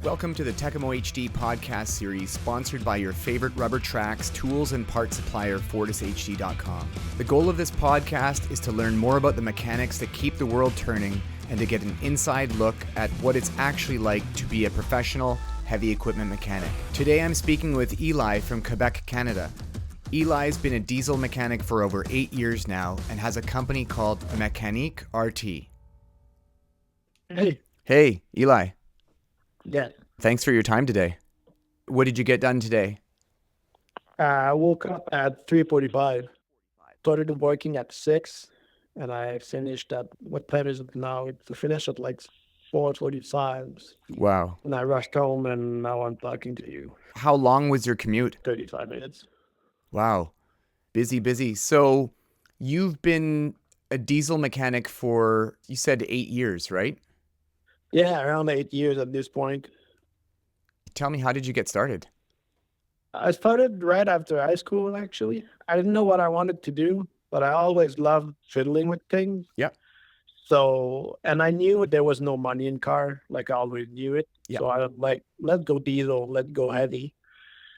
Welcome to the Tekamo HD podcast series sponsored by your favorite rubber tracks, tools, and part supplier, FortisHD.com. The goal of this podcast is to learn more about the mechanics that keep the world turning and to get an inside look at what it's actually like to be a professional heavy equipment mechanic. Today I'm speaking with Elie from Quebec, Canada. Elie's been a diesel mechanic for over 8 years now and has a company called Mécanique RT. Hey. Hey, Elie. Yeah. Thanks for your time today. What did you get done today? I woke up at 3:45. Started working at 6, and I finished at, what time is it now? It's to finish at like 4:45. Wow. And I rushed home, and now I'm talking to you. How long was your commute? 35 minutes. Wow. Busy. So you've been a diesel mechanic for, you said 8 years, right? Yeah, around 8 years at this point. Tell me, how did you get started? I started right after high school, actually. I didn't know what I wanted to do, but I always loved fiddling with things. Yeah. So, and I knew there was no money in car, like I always knew it. Yeah. So I was like, let's go diesel, let's go heavy.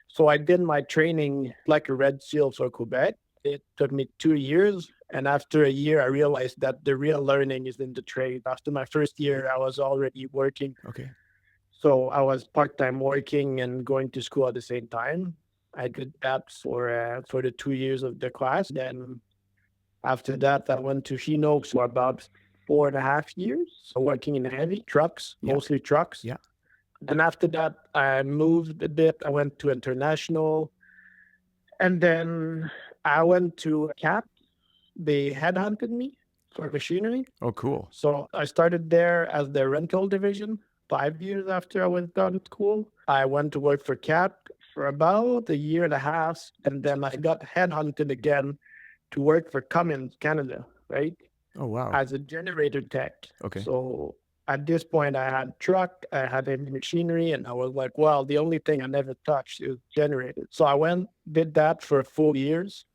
So I did my training like a Red Seal for Quebec. It took me 2 years. And after a year, I realized that the real learning is in the trade. After my first year, I was already working. Okay. So I was part-time working and going to school at the same time. I did that for the 2 years of the class. Then after that, I went to Chino for about 4.5 years, working in heavy trucks, Yeah. mostly trucks. Yeah. And after that, I moved a bit. I went to international. And then I went to CAP. They headhunted me for machinery. Oh, cool. So I started there as the rental division 5 years after I was done with school. I went to work for CAP for about a year and a half. And then I got headhunted again to work for Cummins, Canada, right? Oh, wow. As a generator tech. Okay. So at this point, I had truck, I had heavy machinery, and I was like, well, the only thing I never touched is generators. So I went, did that for 4 years.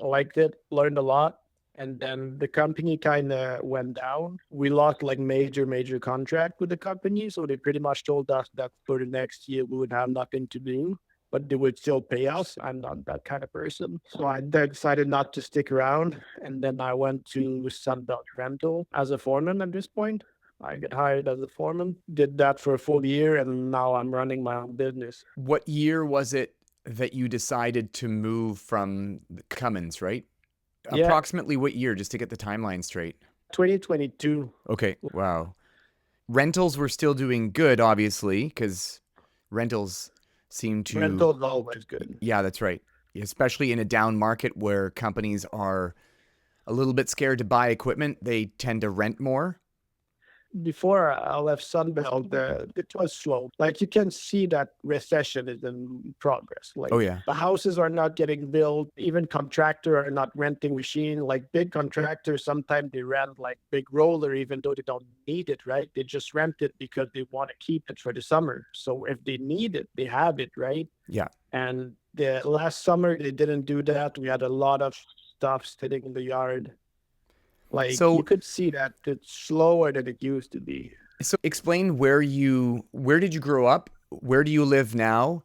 I liked it, learned a lot. And then the company kind of went down. We lost like major contract with the company. So they pretty much told us that for the next year, we would have nothing to do, but they would still pay us. I'm not that kind of person. So I decided not to stick around. And then I went to Sunbelt Rental as a foreman at this point. I got hired as a foreman, did that for a full year, and now I'm running my own business. What year was it that you decided to move from Cummins, right? Yeah. Approximately what year, just to get the timeline straight? 2022. Okay, wow. Rentals were still doing good, obviously, because rentals seem to... Rental's always good. Yeah, that's right. Especially in a down market where companies are a little bit scared to buy equipment, they tend to rent more. Before I left Sunbelt, it was slow. Like you can see that recession is in progress. Like Oh, yeah. the houses are not getting built. Even contractors are not renting machine. Like big contractors, sometimes they rent like big roller, even though they don't need it, right? They just rent it because they want to keep it for the summer. So if they need it, they have it, right? Yeah. And the last summer they didn't do that. We had a lot of stuff sitting in the yard. Like So- you could see that it's slower than it used to be. So explain where did you grow up? Where do you live now?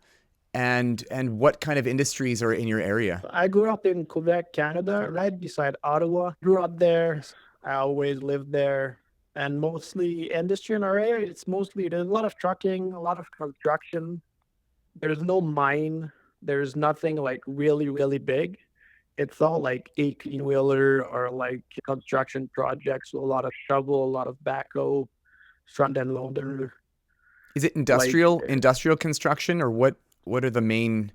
And what kind of industries are in your area? I grew up in Quebec, Canada, right beside Ottawa. Grew up there. I always lived there. And mostly industry in our area, there's a lot of trucking, a lot of construction. There's no mine. There's nothing like really big. It's all like 18-wheeler or like construction projects, so a lot of shovel, a lot of backhoe, front end loader. Is it industrial construction, or what are the main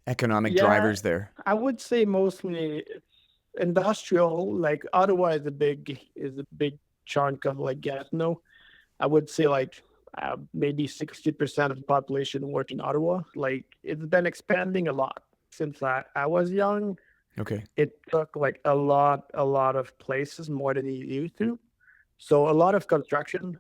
economic Yeah. drivers there? I would say mostly industrial. Like Ottawa is a big chunk of like Gatineau. I would say like maybe 60% of the population work in Ottawa. Like it's been expanding a lot since I was young. Okay. It took like a lot of places more than it used to. So a lot of construction.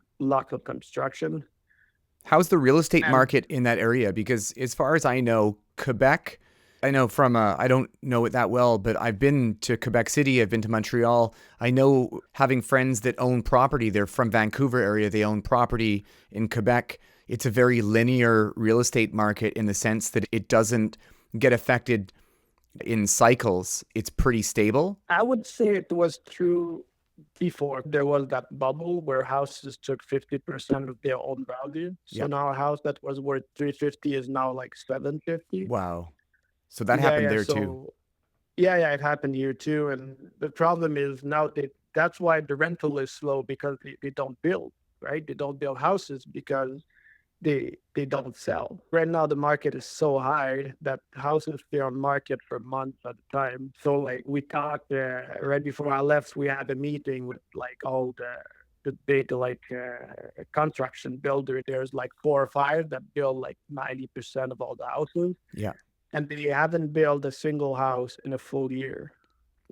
How's the real estate And- market in that area? Because as far as I know, Quebec, I know from, I don't know it that well, but I've been to Quebec City, I've been to Montreal. I know, having friends that own property, they're from Vancouver area, they own property in Quebec. it's a very linear real estate market in the sense that it doesn't get affected in cycles. It's pretty stable. I would say it was true before there was that bubble where houses took 50% of their own value. So Yeah. now a house that was worth 350 is now like 750. Wow. So that Yeah, happened yeah. there too. So yeah, it happened here too. And the problem is now that's why the rental is slow because they don't build, right? They don't build houses because they don't sell. Right now the market is so high that houses stay on market for months at a time. So like we talked right before I left, we had a meeting with like all the big like construction builder. There's like 4 or 5 that build like 90% of all the houses, Yeah. and they haven't built a single house in a full year.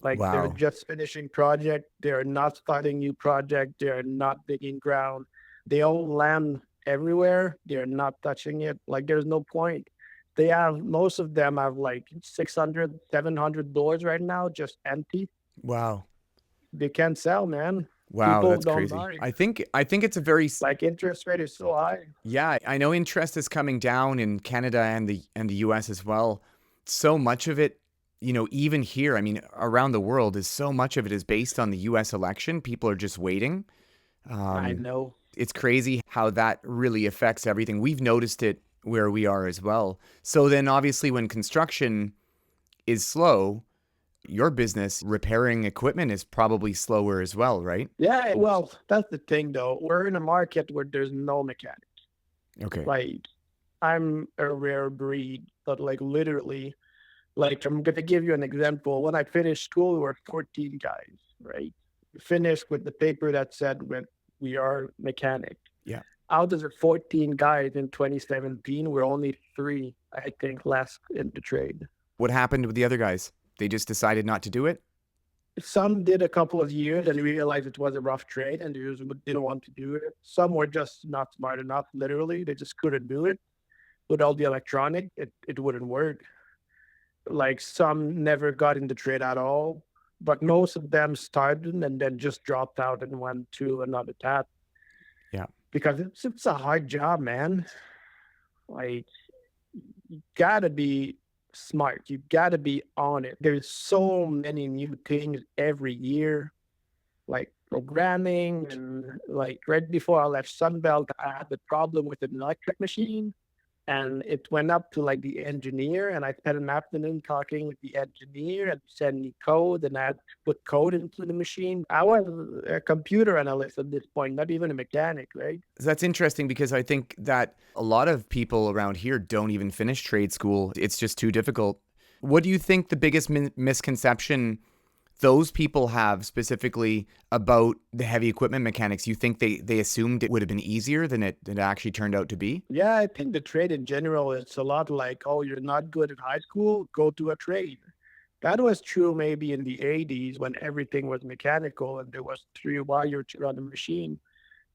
Like they're Wow. just finishing project. They're not starting new project. They're not digging ground. They own land everywhere. They're not touching it. Like there's no point. They have most of them have like 600, 700 doors right now, just empty. Wow. They can't sell, man. Wow, People that's don't crazy. buy. I think it's a very Like interest rate is so high. yeah, I know interest is coming down in Canada and the US as well. So much of it, even here, I mean, around the world is so much of it is based on the US election. People are just waiting. I Um, know. it's crazy how that really affects everything. We've noticed it where we are as well. So then obviously when construction is slow, your business repairing equipment is probably slower as well, right? Yeah, well, that's the thing though. We're in a market where there's no mechanic. Okay. Like I'm a rare breed, but like literally, like I'm gonna give you an example. When I finished school, we were 14 guys, right? Finished with the paper that said we are mechanic. Yeah. Out of the 14 guys in 2017, we're only 3, I think, left in the trade. What happened with the other guys? They just decided not to do it? Some did a couple of years and realized it was a rough trade and they just didn't want to do it. Some were just not smart enough, literally. They just couldn't do it. With all the electronic, it wouldn't work. Like some never got in the trade at all, but most of them started and then just dropped out and went to another tab Yeah. because it's a hard job, man. Like you gotta be smart. You gotta be on it. There's so many new things every year, like programming and like right before I left Sunbelt, I had the problem with an electric machine and it went up to like the engineer and I spent an afternoon talking with the engineer and send me code and I had to put code into the machine. I was a computer analyst at this point, not even a mechanic, right? That's interesting because I think that a lot of people around here don't even finish trade school. It's just too difficult. What do you think the biggest misconception those people have specifically about the heavy equipment mechanics? You think they assumed it would have been easier than it actually turned out to be? Yeah, I think the trade in general, it's a lot like, oh, you're not good at high school, go to a trade. That was true maybe in the 80s when everything was mechanical and there was 3 wires to run a machine.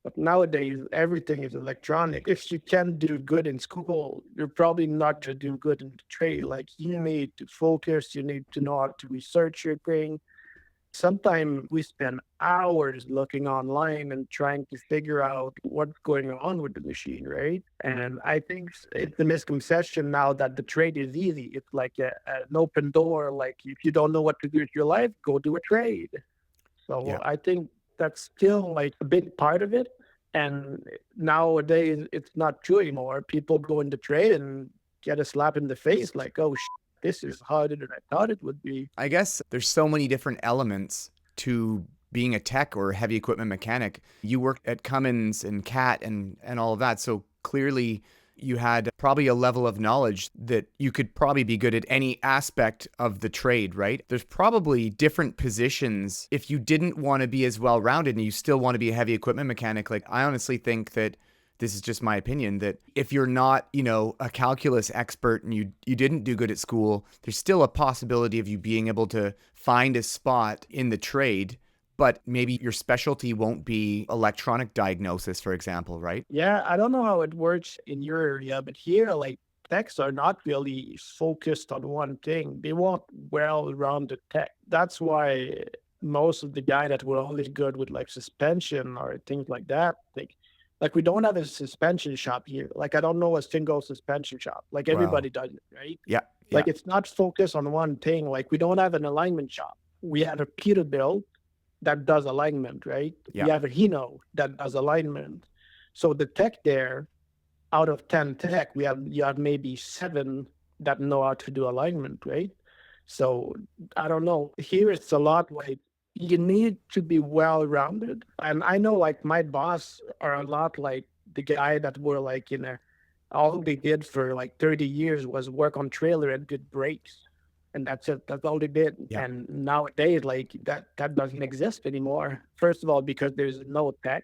But nowadays, everything is electronic. If you can do good in school, you're probably not going to do good in the trade. Like you need to focus, you need to know how to research your thing. Sometimes we spend hours looking online and trying to figure out what's going on with the machine, right? And I think it's a misconception now that the trade is easy. It's like an open door. Like if you don't know what to do with your life, go do a trade. So Yeah. I think that's still like a big part of it. And nowadays, it's not true anymore. People go into trade and get a slap in the face, like, "Oh, this is harder than I thought it would be." I guess there's so many different elements to being a tech or heavy equipment mechanic. You worked at Cummins and Cat and all of that. So clearly you had probably a level of knowledge that you could probably be good at any aspect of the trade, right? There's probably different positions if you didn't want to be as well rounded and you still want to be a heavy equipment mechanic. Like I honestly think that this is just my opinion that if you're not, a calculus expert and you didn't do good at school, there's still a possibility of you being able to find a spot in the trade, but maybe your specialty won't be electronic diagnosis, for example, right? Yeah, I don't know how it works in your area, but here, like, techs are not really focused on one thing. They want well-rounded tech. That's why most of the guy that were only good with like suspension or things like that, like Like we don't have a suspension shop here. Like I don't know a single suspension shop. Like Wow. everybody does it, right? Yeah. Yeah. Like it's not focused on one thing. Like we don't have an alignment shop. We have a Peterbilt that does alignment, right? Yeah. We have a Hino that does alignment. So the tech there, out of 10 tech, you have maybe 7 that know how to do alignment, right? So I don't know. Here it's a lot like you need to be well rounded. And I know like my boss are a lot like the guy that were like in a all they did for like 30 years was work on trailer and did brakes. And that's it. That's all they did. Yeah. And nowadays, like that doesn't exist anymore. First of all, because there's no tech.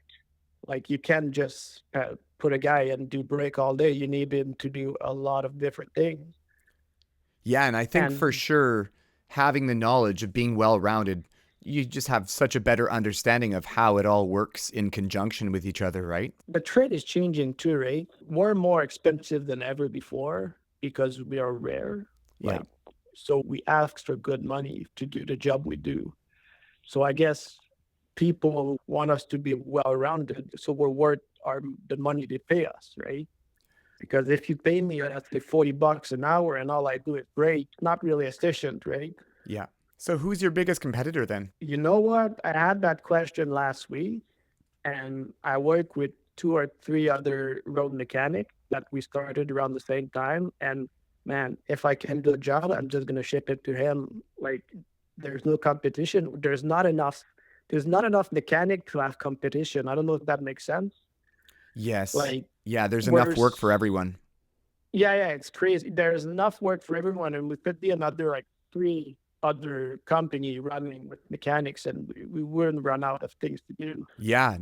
Like you can't just put a guy and do brake all day. You need him to do a lot of different things. Yeah, and I think for And sure having the knowledge of being well-rounded, you just have such a better understanding of how it all works in conjunction with each other, right? the trade is changing too, right? We're more expensive than ever before because we are rare. Yeah. Like, so we ask for good money to do the job we do. So I guess people want us to be well-rounded, so we're worth the money they pay us, right? Because if you pay me, let's say $40 an hour, and all I do is brake, not really efficient, right? Yeah. So who's your biggest competitor then? You know what? I had that question last week, and I work with 2 or 3 other road mechanics that we started around the same time. And man, if I can do a job, I'm just gonna ship it to him. Like, there's no competition. There's not enough. There's not enough mechanic to have competition. I don't know if that makes sense. Yes. Like, Yeah, there's enough work for where's everyone. yeah, it's crazy. There's enough work for everyone, and we could be another like 3 other company running with mechanics, and we wouldn't run out of things to do. Yeah,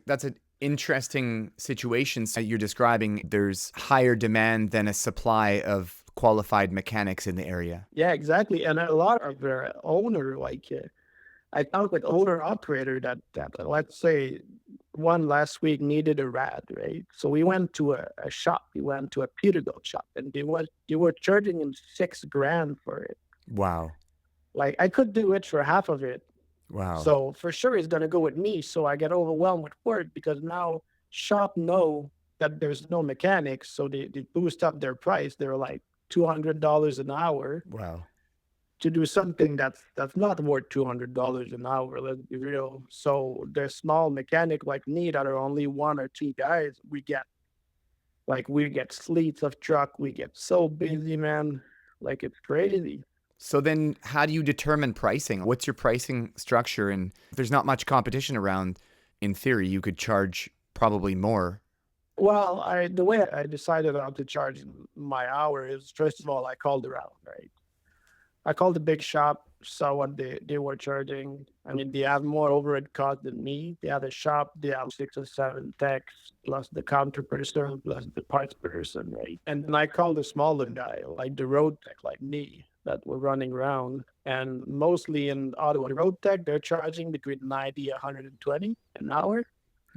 that's an interesting situation that you're describing. There's higher demand than a supply of qualified mechanics in the area. Yeah, exactly. And a lot of their owner, like I talked with owner operator that let's say one last week needed a rad, right? So we went to a shop. We went to a Peterbilt shop, and they were charging him 6 grand for it. Wow. Like I could do it for half of it. Wow. So for sure he's gonna go with me. So I get overwhelmed with work because now shop know that there's no mechanics, so they boost up their price. They're like $200 an hour Wow. to do something that's not worth $200 an hour. Let's be real. So the small mechanic like me that are only 1 or 2 guys, we get fleets of truck. We get so busy, man. Like it's crazy. So then how do you determine pricing? What's your pricing structure? And if there's not much competition around, in theory, you could charge probably more. Well, the way I decided how to charge my hour is first of all I called around, right? I called the big shop, saw what they were charging. I mean, they have more overhead cost than me. They have a shop, they have 6 or 7 techs, plus the counter person, plus the parts person, right? And then I called the smaller guy, like the road tech, like me, that were running around. And mostly in Ottawa road tech, they're charging between 90 and 120 an hour.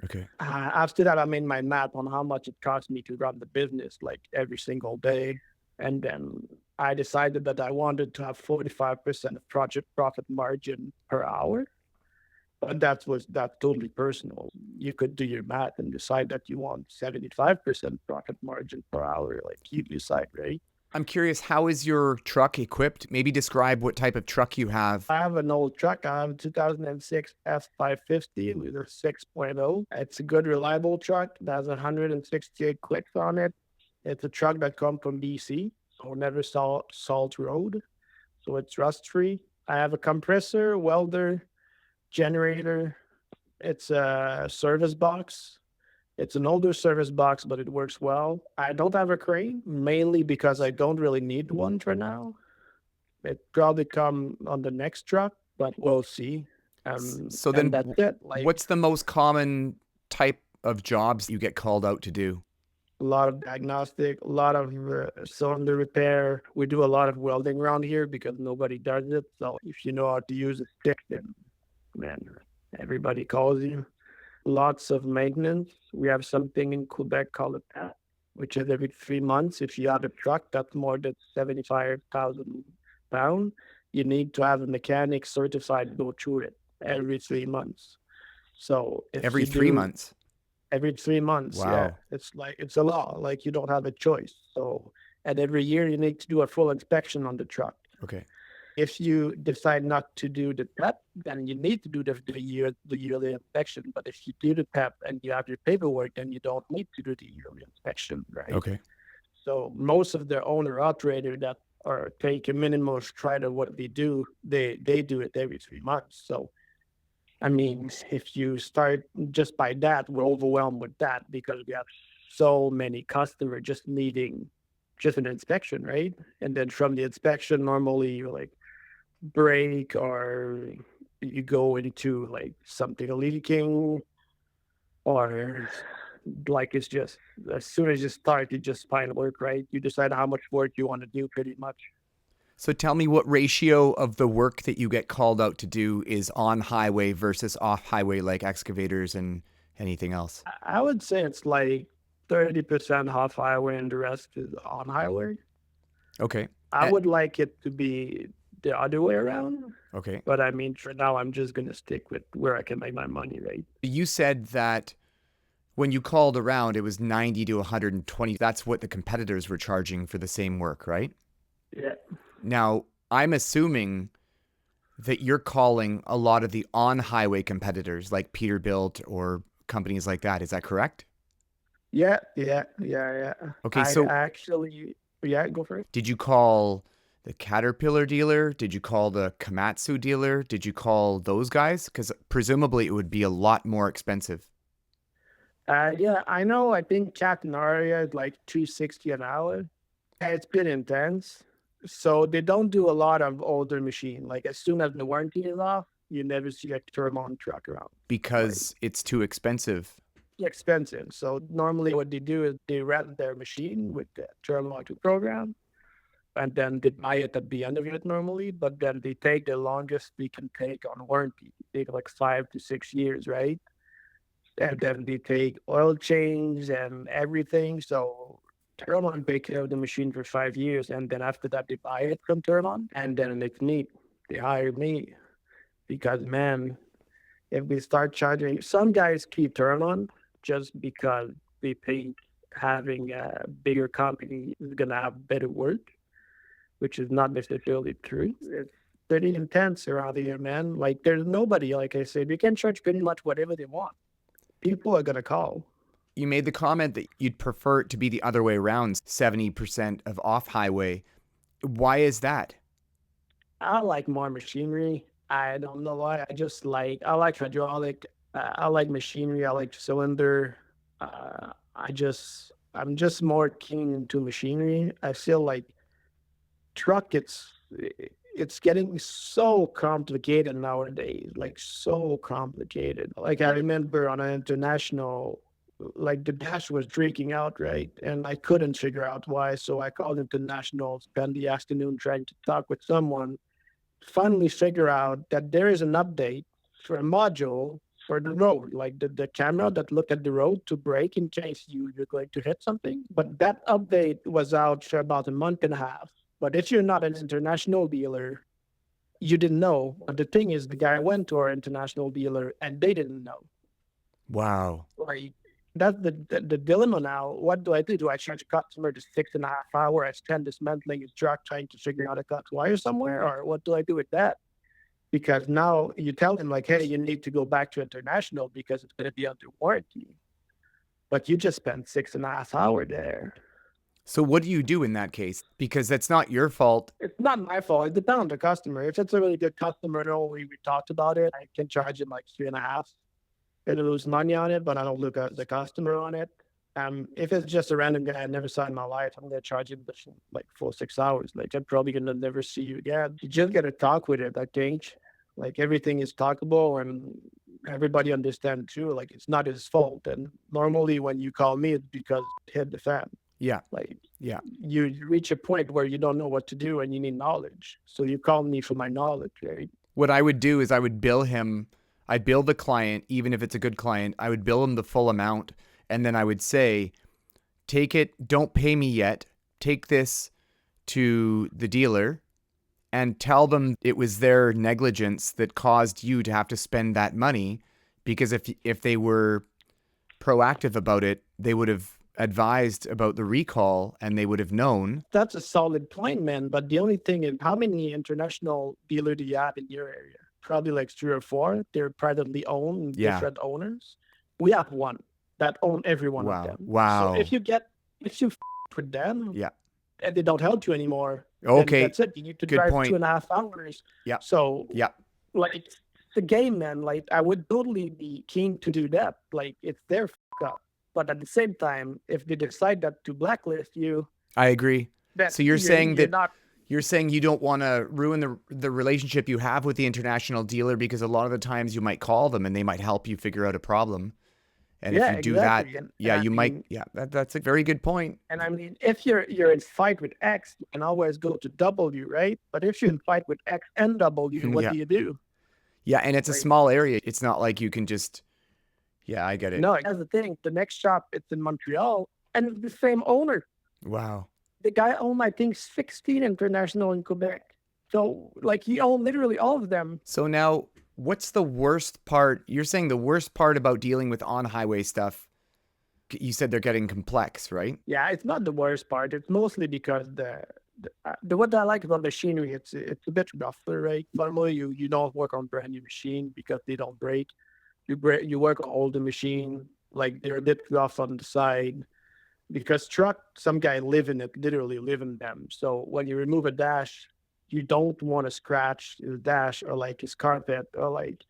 Okay. After that, I made my math on how much it cost me to run the business like every single day. And then I decided that I wanted to have 45% of project profit margin per hour. But that's totally personal. You could do your math and decide that you want 75% profit margin per hour, like you decide, right? I'm curious, how is your truck equipped? Maybe describe what type of truck you have. I have an old truck. I have a 2006 F550 with a 6.0. It's a good, reliable truck. It has 168 clicks on it. It's a truck that comes from BC, so never saw salt road. So it's rust free. I have a compressor, welder, generator. It's a service box. It's an older service box, but it works well. I don't have a crane, mainly because I don't really need one for now. It probably come on the next truck, but we'll see. So And then, that's it. Like what's the most common type of jobs you get called out to do? a lot of diagnostic, a lot of cylinder repair. We do a lot of welding around here because nobody does it. So if you know how to use a stick, then man, everybody calls you. Lots of maintenance. We have something in Quebec called a PAT, which is every 3 months. If you have a truck that's more than 75,000 pounds, you need to have a mechanic certified to go through it every 3 months. So if Every you three do months. every 3 months. Yeah, Wow. it's a law. Like you don't have a choice. So, and every year you need to do a full inspection on the truck. Okay. If you decide not to do the PEP, then you need to do the yearly inspection. But if you do the PEP and you have your paperwork, then you don't need to do the yearly inspection, right? Okay. So most of the owner operator that are take a minimal stride of what they do it every 3 months. So I mean, if you start just by that, we're overwhelmed with that because we have so many customers just needing just an inspection, right? And then from the inspection, normally you like break or you go into like something leaking or like it's just as soon as you start, you just find work, right? You decide how much work you want to do pretty much. So tell me what ratio of the work that you get called out to do is on highway versus off highway, like excavators and anything else? I would say it's like 30% off highway and the rest is on highway. Okay. I Eh, would like it to be the other way around, okay. but I mean, for now, I'm just gonna stick with where I can make my money, right? You said that when you called around, it was 90 to 120. That's what the competitors were charging for the same work, right? Yeah. Now, I'm assuming that you're calling a lot of the on highway competitors like Peterbilt or companies like that. Is that correct? Yeah. Okay, I so actually, yeah, go for it. did you call the Caterpillar dealer? Did you call the Komatsu dealer? Did you call those guys? Because presumably it would be a lot more expensive. Yeah, I know. I think Chatanaria is like 260 an hour. It's been intense. So they don't do a lot of older machine. Like as soon as the warranty is off, you never see a Thermon truck around. Like Because it's too expensive. expensive. So normally what they do is they rent their machine with the Thermon program and then they buy it at the end of it normally, but then they take the longest we can take on warranty. They take like 5 to 6 years, right? And then they take oil change and everything. So Thermon take care of the machine for 5 years, and then after that they buy it from Thermon, and then it's me. They hire me because man, if we start charging, some guys keep Thermon just because they think having a bigger company is gonna have better work, which is not necessarily true. It's pretty intense around here, man. Like there's nobody, like I said, you can charge pretty much whatever they want. People are gonna call. You made the comment that you'd prefer it to be the other way around, 70% of off highway. Why is that? I like more machinery. I don't know why. I like hydraulic. I like machinery. I like cylinder. I'm just more keen into machinery. I feel like truck it's getting so complicated nowadays, like so complicated. Like I remember on an international, like the dash was drinking out, right? And I couldn't figure out why. So I called international, spent the afternoon trying to talk with someone, finally figure out that there is an update for a module for the road, like the camera that look at the road to brake in case you're going to hit something. But that update was out for about a month and a half. But if you're not an international dealer, you didn't know. But the thing is, the guy went to our international dealer and they didn't know. Wow. Like that's the dilemma now. What do I do? Do I charge a customer to 6.5 hours? I spend dismantling his truck trying to figure out a cut wire somewhere, or what do I do with that? Because now you tell him like, hey, you need to go back to international because it's going to be under warranty. But you just spent 6.5 hours there. So what do you do in that case? Because that's not your fault. It's not my fault. It depends on the customer. If it's a really good customer, no, we talked about it. I can charge him like 3.5 and lose money on it, but I don't look at the customer on it. If it's just a random guy I never saw in my life, I'm gonna charge him like 4 6 hours. Like I'm probably gonna never see you again. You just gotta talk with it, I think. Like everything is talkable and everybody understand too. Like it's not his fault. And normally when you call me, it's because it hit the fan. Yeah. Like Yeah. you reach a point where you don't know what to do and you need knowledge. So you call me for my knowledge, right? What I would do is I would bill him. I'd bill the client, even if it's a good client. I would bill him the full amount. And then I would say, take it, don't pay me yet. Take this to the dealer and tell them it was their negligence that caused you to have to spend that money. Because if they were proactive about it, they would have advised about the recall and they would have known. That's a solid point, man. But the only thing is, how many international dealers do you have in your area? Probably like 3 or 4. They're privately owned, Yeah. different owners. We have one that own every one of them. So Wow. if you with them, Yeah. and they don't help you anymore, Okay. then that's it. You need to Good drive point. 2.5 hours. Yeah. So Yeah. like the game, man. Like I would totally be keen to do that. Like it's their up. But at the same time, if they decide that to blacklist you, I agree. then So you're saying that not. you're saying you don't want to ruin the relationship you have with the international dealer, because a lot of the times you might call them and they might help you figure out a problem. And Yeah, if you do exactly. that, And yeah, I you mean, might. Yeah, that's a very good point. And I mean, if you're in fight with X, you can always go to W, right? But if you're in fight with X and W, what Yeah. do you do? Yeah, and it's a Like, small area. It's not like you can just. Yeah, I get it. no, that's the thing. The next shop, it's in Montreal, and it's the same owner. Wow. The guy owned, I think, 16 international in Quebec. So, like, he owned literally all of them. So now, what's the worst part? You're saying the worst part about dealing with on-highway stuff, you said they're getting complex, right? Yeah, it's not the worst part. It's mostly because the what I like about machinery, it's a bit rougher, right? Normally, you don't work on brand new machine because they don't break. You work on older machine, like they're a bit rough on the side. Because truck, some guy literally live in them. So when you remove a dash, you don't want to scratch his dash or like his carpet or like.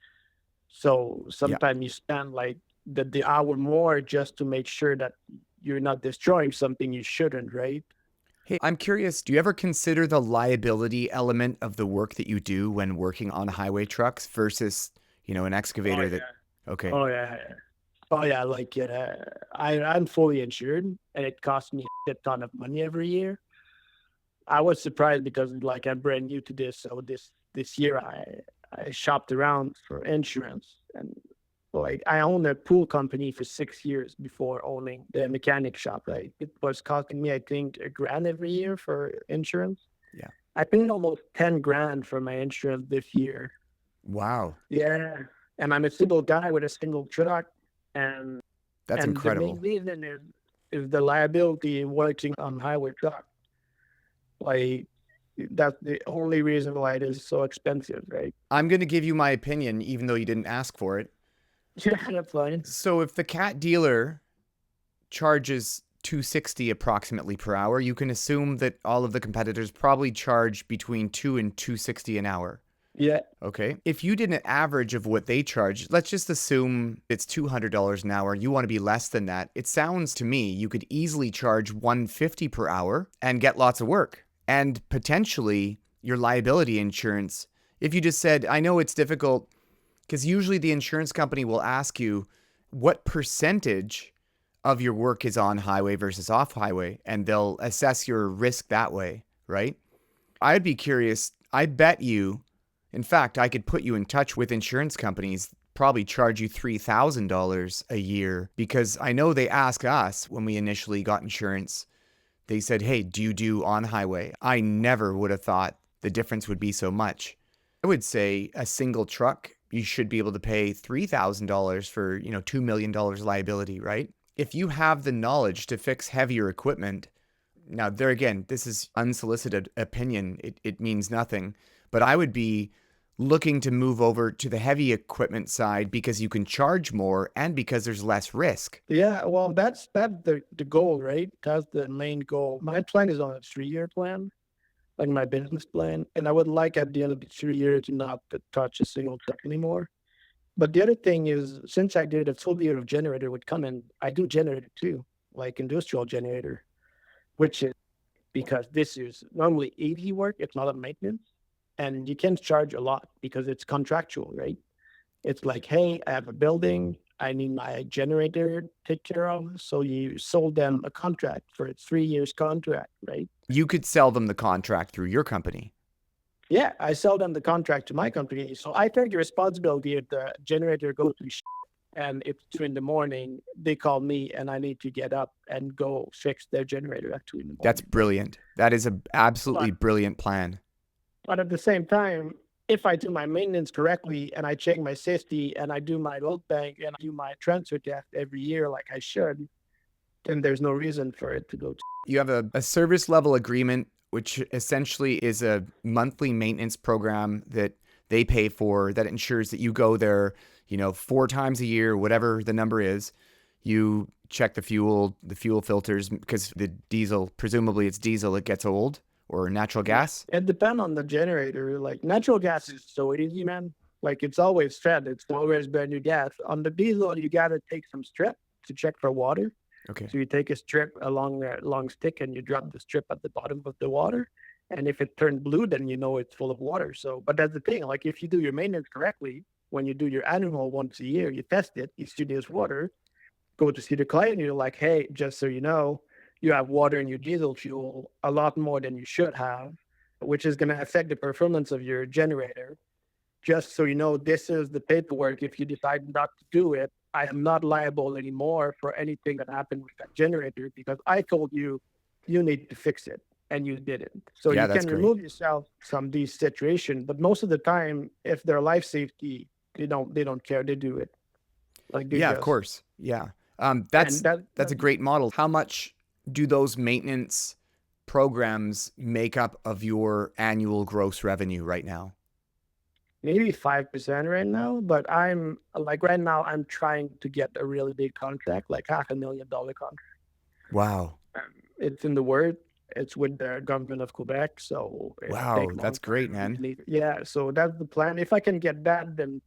So sometimes you spend like the hour more just to make sure that you're not destroying something you shouldn't, right? Hey, I'm curious, do you ever consider the liability element of the work that you do when working on highway trucks versus, an excavator that, okay. Oh yeah. Oh yeah, like I'm fully insured, and it costs me a shit ton of money every year. I was surprised because like I'm brand new to this, so this year I shopped around for insurance, and like I owned a pool company for 6 years before owning the mechanic shop. Like it was costing me, I think, $1,000 every year for insurance. Yeah. I paid almost $10,000 for my insurance this year. Wow. Yeah, and I'm a single guy with a single truck. And that's incredible. The main reason is the liability in working on highway truck. Like that's the only reason why it is so expensive, right? I'm going to give you my opinion, even though you didn't ask for it. Yeah, that's fine. So if the cat dealer charges $260 approximately per hour, you can assume that all of the competitors probably charge between $2 and $260 an hour. Yeah. Okay. If you did an average of what they charge, let's just assume it's $200 an hour. You want to be less than that. It sounds to me you could easily charge $150 per hour and get lots of work. And potentially your liability insurance, if you just said, I know it's difficult, because usually the insurance company will ask you what percentage of your work is on highway versus off highway, and they'll assess your risk that way, right? I'd be curious. I bet you, in fact, I could put you in touch with insurance companies, probably charge you $3,000 a year, because I know they ask us when we initially got insurance. They said, hey, do you do on highway? I never would have thought the difference would be so much. I would say a single truck, you should be able to pay $3,000 for, $2 million liability, right? If you have the knowledge to fix heavier equipment, now there again, this is unsolicited opinion. It means nothing, but I would be looking to move over to the heavy equipment side because you can charge more and because there's less risk. Yeah, well, that's the goal, right? That's the main goal. My plan is on a 3-year plan, like my business plan, and I would like at the end of the 3 years to not to touch a single truck anymore. But the other thing is, since I did a full year of generator would come in, I do generator too, like industrial generator, which is because this is normally AV work, it's not a maintenance. And you can charge a lot because it's contractual, right? It's like, hey, I have a building, I need my generator take care of. So you sold them a contract for a 3 years contract, right? You could sell them the contract through your company. Yeah, I sell them the contract to my company. So I take the responsibility if the generator goes to and it's 2 a.m, they call me and I need to get up and go fix their generator at 2 a.m. That's brilliant. That is an absolutely brilliant plan. But at the same time, if I do my maintenance correctly and I check my safety and I do my load bank and I do my transfer test every year like I should, then there's no reason for it to go to. You have a service level agreement, which essentially is a monthly maintenance program that they pay for that ensures that you go there, 4 times a year, whatever the number is. You check the fuel filters, because the diesel, presumably it's diesel, it gets old, or natural gas. It depends on the generator. Like natural gas is so easy, man. Like it's always fed. It's always brand new gas. On the diesel, you gotta take some strip to check for water. Okay. So you take a strip along a long stick and you drop the strip at the bottom of the water. And if it turned blue, then you know it's full of water. So, but that's the thing. Like if you do your maintenance correctly, when you do your annual once a year, you test it, you see this water, go to see the client, and you're like, hey, just so you know, you have water in your diesel fuel a lot more than you should have, which is going to affect the performance of your generator. Just so you know, this is the paperwork. If you decide not to do it, I am not liable anymore for anything that happened with that generator because I told you you need to fix it and you didn't. So Yeah, you that's can great. remove yourself from these situations, but most of the time, if their life safety, they don't care. They do it. Like they Yeah, of just course. Yeah. and That's a great model. How much do those maintenance programs make up of your annual gross revenue right now? maybe 5% right now, but I'm like right now I'm trying to get a really big contract, like $500,000 contract. Wow. It's in the word. It's with the government of Quebec, so it'll Wow, take a long that's great, time. man. Yeah, so that's the plan. If I can get that, then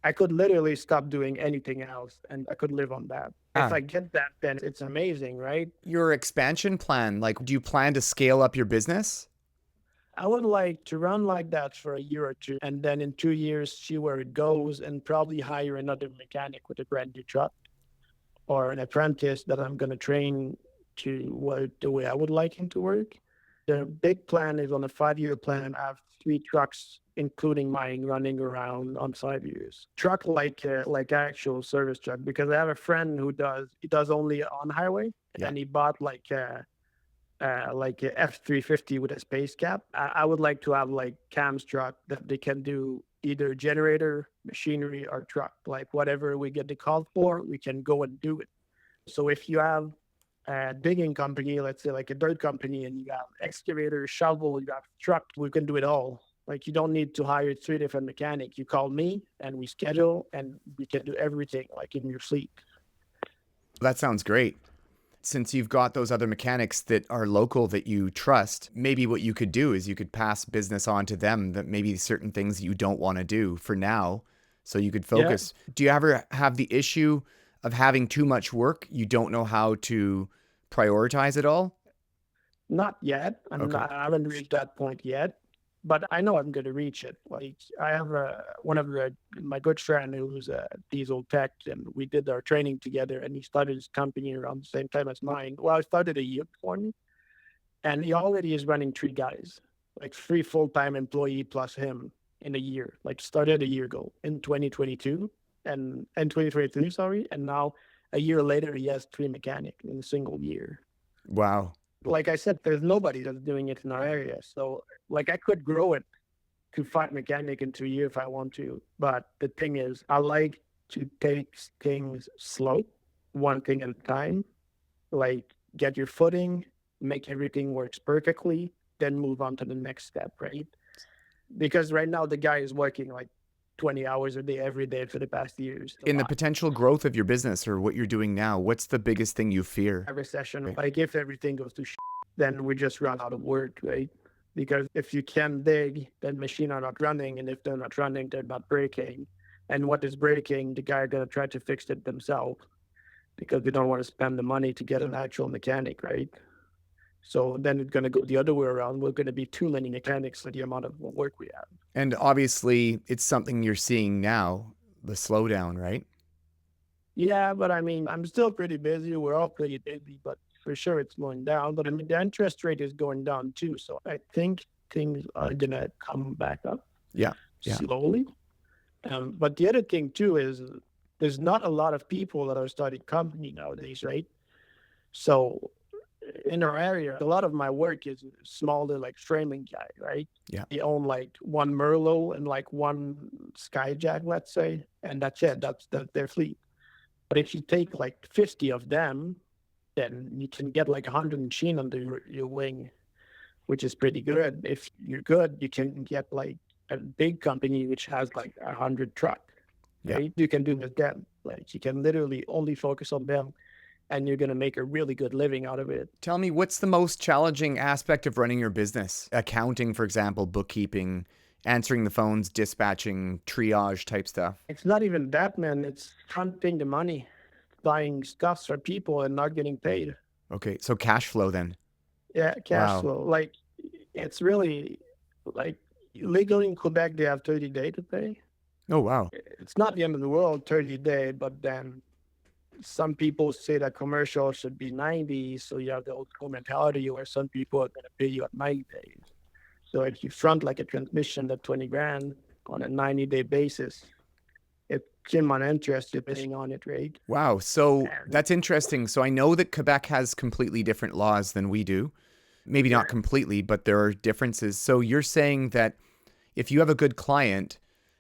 I could literally stop doing anything else, and I could live on that. If Ah, I get that, then it's amazing, right? your expansion plan, like, do you plan to scale up your business? I would like to run like that for a year or two, and then in 2 years see where it goes, and probably hire another mechanic with a brand new truck or an apprentice that I'm going to train to work the way I would like him to work. The big plan is on a 5 year plan. I have 3 trucks, including mine, running around on 5 years. Truck like actual service truck because I have a friend who does only on highway, Yeah. and he bought like a F-350 with a space cap. I would like to have like Cam's truck that they can do either generator, machinery, or truck. Like whatever we get the call for, we can go and do it. So if you have a digging company, let's say like a dirt company, and you have excavator, shovel, you have truck, we can do it all. Like you don't need to hire 3 different mechanics. You call me and we schedule and we can do everything like in your sleep. That sounds great. Since you've got those other mechanics that are local that you trust, maybe what you could do is you could pass business on to them, that maybe certain things you don't want to do for now, so you could Yeah, focus. Do you ever have the issue of having too much work? You don't know how to prioritize it all? not yet. Okay. I haven't reached that point yet, but I know I'm going to reach it. Like I have one of my good friend who's a diesel tech, and we did our training together. And he started his company around the same time as mine. Well, I started a year before me, and he already is running 3 guys, like 3 full-time employee plus him in a year. Like started a year ago in 2022 and 2023, sorry, and now a year later he has 3 mechanic in a single year. Wow. Like I said, there's nobody that's doing it in our area. So like I could grow it to 5 mechanic in 2 years if I want to. But the thing is, I like to take things slow, one thing at a time. Like get your footing, make everything works perfectly, then move on to the next step, right? Because right now the guy is working like 20 hours a day every day for the past years. A In the lot. potential growth of your business or what you're doing now, what's the biggest thing you fear? A recession, Okay. like if everything goes to then we just run out of work, right? Because if you can dig, then machines are not running, and if they're not running, they're not breaking. And what is breaking, the guy are gonna try to fix it themselves because they don't want to spend the money to get an actual mechanic, right? So then it's gonna go the other way around. We're gonna be too many mechanics for the amount of work we have. And obviously, it's something you're seeing now, the slowdown, right? Yeah, but I mean, I'm still pretty busy. We're all pretty busy, but for sure it's going down. But I mean, the interest rate is going down too. So I think things are gonna come back up Yeah. Yeah. slowly. But the other thing too is there's not a lot of people that are starting company nowadays, right? So in our area, a lot of my work is smaller, like trailing guy, right? Yeah. They own like one Merlot and like one Skyjack, let's say, and that's it. That's their fleet. But if you take like 50 of them, then you can get like 100 machine under your wing, which is pretty good. If you're good, you can get like a big company which has like 100 truck, Yeah. right? You can do with them. Like you can literally only focus on them and you're going to make a really good living out of it. Tell me, what's the most challenging aspect of running your business? Accounting, for example, bookkeeping, answering the phones, dispatching, triage type stuff. It's not even that, man. It's fronting the money, buying stuff for people and not getting paid. Okay, so cash flow then. Yeah, cash Wow. flow. Like it's really like legally in Quebec, they have 30 days to pay. Oh, wow. It's not the end of the world, 30 days, but then some people say that commercial should be 90. So you have the old school mentality where some people are going to pay you at 90 days. So if you front like a transmission at 20 grand on a 90-day basis, it's in on interest depending on it, right? Wow. So And that's interesting. So I know that Quebec has completely different laws than we do. Maybe not completely, but there are differences. So you're saying that if you have a good client,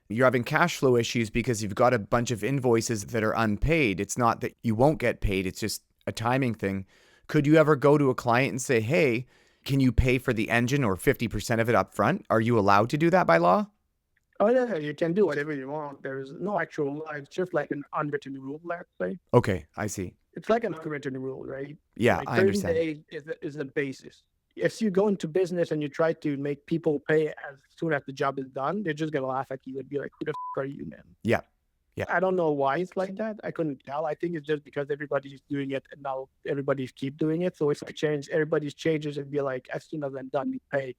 you're having cash flow issues because you've got a bunch of invoices that are unpaid. It's not that you won't get paid, it's just a timing thing. Could you ever go to a client and say, hey, can you pay for the engine or 50% of it up front? Are you allowed to do that by law? oh yeah, you can do whatever you want. There's no actual law. It's just like an unwritten rule, let's say. Okay, I see. It's like an unwritten rule, right? Yeah, Like I 30 understand. days is the basis. If you go into business and you try to make people pay as soon as the job is done, they're just gonna laugh at you and be like, "Who the are you, man?" Yeah. Yeah. I don't know why it's like that. I couldn't tell. I think it's just because everybody's doing it and now everybody's keep doing it. So if I change, everybody's changes and be like, as soon as I'm done, we pay.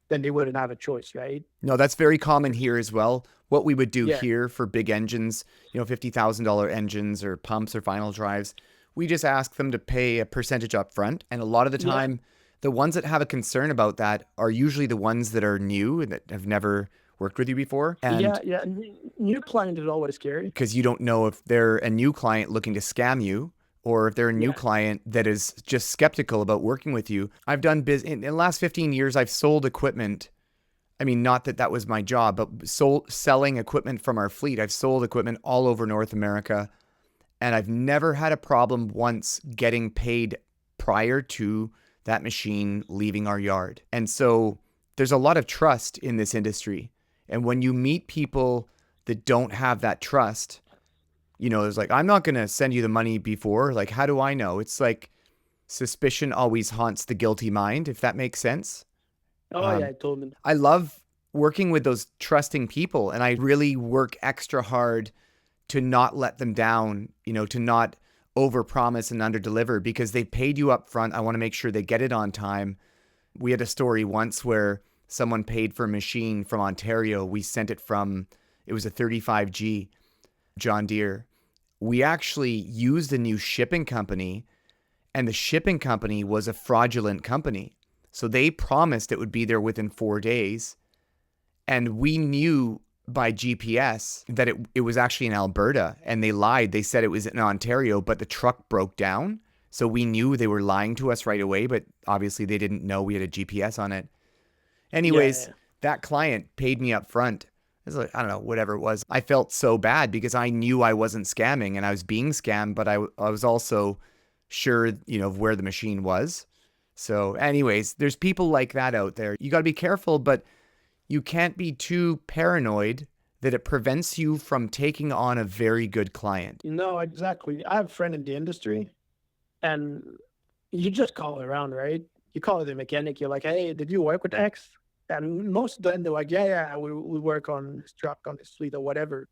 Then they wouldn't have a choice, right? No, that's very common here as well. What we would do Yeah, here for big engines, $50,000 engines or pumps or final drives, we just ask them to pay a percentage up front. And a lot of the yeah, time, the ones that have a concern about that are usually the ones that are new and that have never worked with you before. yeah, And yeah. New client is always scary. because you don't know if they're a new client looking to scam you or if they're a new Yeah, client that is just skeptical about working with you. I've done business in the last 15 years, I've sold equipment. I mean, not that that was my job, but selling equipment from our fleet. I've sold equipment all over North America, and I've never had a problem once getting paid prior to that machine leaving our yard. And so there's a lot of trust in this industry. And when you meet people that don't have that trust, it's like, I'm not going to send you the money before. Like, how do I know? It's like suspicion always haunts the guilty mind, if that makes sense. oh yeah, Um, I told them. I love working with those trusting people, and I really work extra hard to not let them down, to not overpromise and underdeliver because they paid you up front. I want to make sure they get it on time. We had a story once where someone paid for a machine from Ontario. We sent it it was a 35G John Deere. We actually used a new shipping company, and the shipping company was a fraudulent company. So they promised it would be there within 4 days. And we knew by GPS that it was actually in Alberta, and they lied. They said it was in Ontario, but the truck broke down. So we knew they were lying to us right away, but obviously they didn't know we had a GPS on it. Yeah, Anyways, yeah. that client paid me up front. It was like, I don't know, whatever it was. I felt so bad because I knew I wasn't scamming and I was being scammed, but I was also sure, of where the machine was. So anyways, there's people like that out there. You got to be careful, but you can't be too paranoid that it prevents you from taking on a very good client. Exactly. I have a friend in the industry, and you just call around, right? You call the mechanic. You're like, "Hey, did you work with X?" And most of the time they're like, "Yeah, yeah, we work on this truck, on this fleet, or whatever."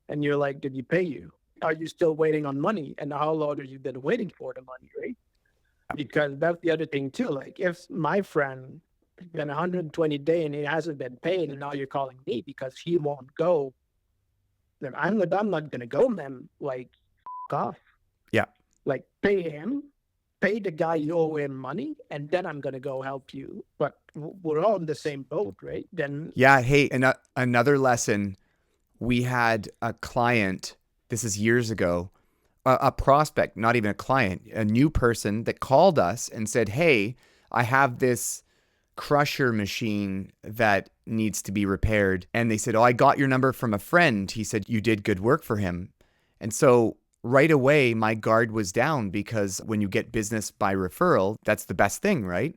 And you're like, "Did you pay you? Are you still waiting on money? And how long have you been waiting for the money, right?" Because that's the other thing too. Like, if my friend has been 120 days and he hasn't been paid, and now you're calling me because he won't go, then I'm not gonna go, man. Like, off. Yeah. Like, pay him, pay the guy you owe him money, and then I'm gonna go help you. But we're all in the same boat, right? Then Yeah. Hey, and another lesson, we had a client, this is years ago, a prospect, not even a client, a new person that called us and said, hey, I have this crusher machine that needs to be repaired. And they said, oh, I got your number from a friend. He said you did good work for him. And so right away, my guard was down, because when you get business by referral, that's the best thing, right?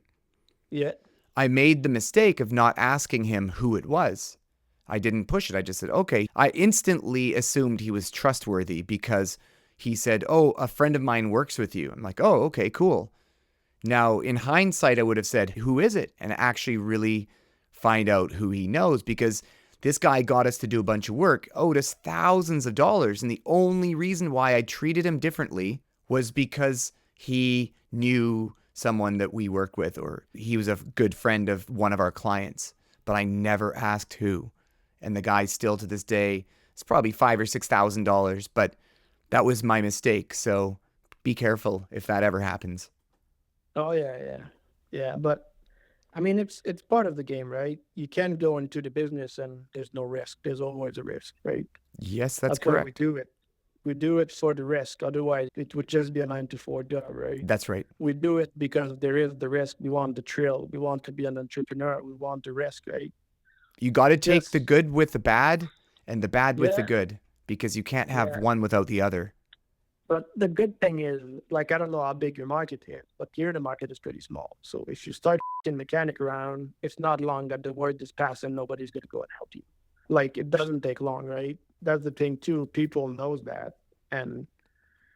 Yeah. I made the mistake of not asking him who it was. I didn't push it. I just said, okay. I instantly assumed he was trustworthy because he said, oh, a friend of mine works with you. I'm like, oh, okay, cool. Now, in hindsight, I would have said, who is it? And actually really find out who he knows, because this guy got us to do a bunch of work, owed us thousands of dollars. And the only reason why I treated him differently was because he knew someone that we work with, or he was a good friend of one of our clients. But I never asked who. And the guy still to this day, it's probably $5,000 or $6,000, but that was my mistake. So be careful if that ever happens. Oh yeah. But I mean, it's part of the game, right? You can't go into the business and there's no risk. There's always a risk, right? Yes, that's That's why we correct. do it. We do it for the risk. Otherwise, it would just be a 9 to 4 job, right? That's right. We do it because there is the risk. We want the thrill. We want to be an entrepreneur. We want the risk, right? You got to take the Just good with the bad and the bad with the yeah, good, because you can't have yeah. one without the other. But the good thing is, like, I don't know how big your market is, but here the market is pretty small. So if you start in mechanic around, it's not long that the word is passed and nobody's going to go and help you. Like, it doesn't take long, right? That's the thing too. People knows that. And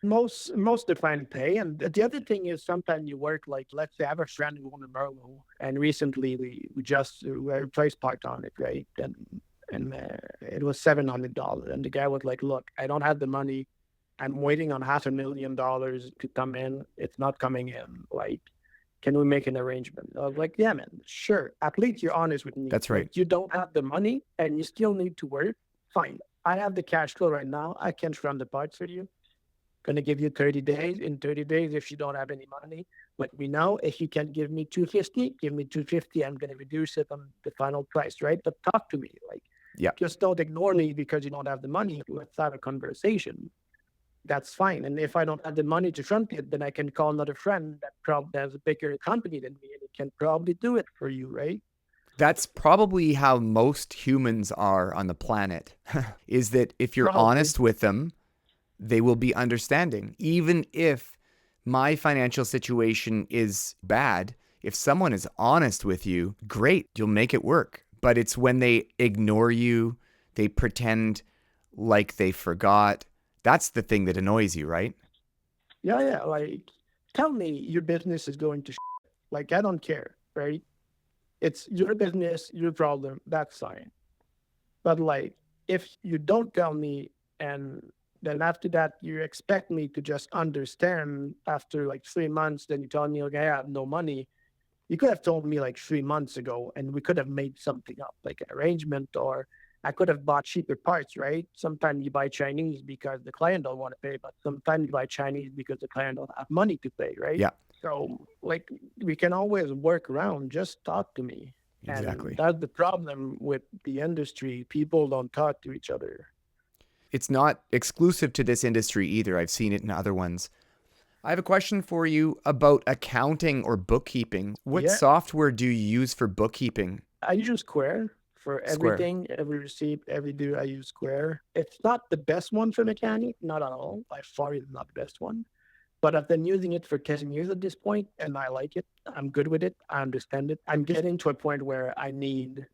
most define pay. And the other thing is sometimes you work, like, let's say I have a friend who won a Merlot, and recently we just we replaced part on it, right? And it was $700. And the guy was like, look, I don't have the money. I'm waiting on $500,000 to come in. It's not coming in. Like, can we make an arrangement? I was like, yeah, man, sure. At least you're honest with me. That's right. Like, you don't have the money and you still need to work. Fine. I have the cash flow right now. I can run the parts for you. Gonna give you 30 days. In 30 days, if you don't have any money, let me know. If you can give me 250, give me 250. I'm gonna reduce it on the final price, right? But talk to me. Like, Yeah. just don't ignore me because you don't have the money. Let's have a conversation. That's fine. And if I don't have the money to front it, then I can call another friend that probably has a bigger company than me, and it can probably do it for you, right? That's probably how most humans are on the planet, is that if you're Probably. honest with them, they will be understanding. Even if my financial situation is bad, if someone is honest with you, great, you'll make it work. But it's when they ignore you, they pretend like they forgot. That's the thing that annoys you, right? Yeah. Like, tell me your business is going to like, I don't care, right? It's your business, your problem. That's fine. But like, if you don't tell me, and then after that you expect me to just understand after like 3 months, then you tell me, okay, I have no money. You could have told me like 3 months ago, and we could have made something up, like an arrangement, or I could have bought cheaper parts, right? Sometimes you buy Chinese because the client don't want to pay, but sometimes you buy Chinese because the client don't have money to pay, right? Yeah, So like, we can always work around. Just talk to me. And exactly. that's the problem with the industry. People don't talk to each other. It's not exclusive to this industry either. I've seen it in other ones. I have a question for you about accounting or bookkeeping. What Yeah, software do you use for bookkeeping? I use Square for Square. everything, every receipt, every due. I use Square. It's not the best one for mechanic, not at all. By far, it's not the best one. But I've been using it for 10 years at this point, and I like it. I'm good with it. I understand it. I'm getting to a point where I need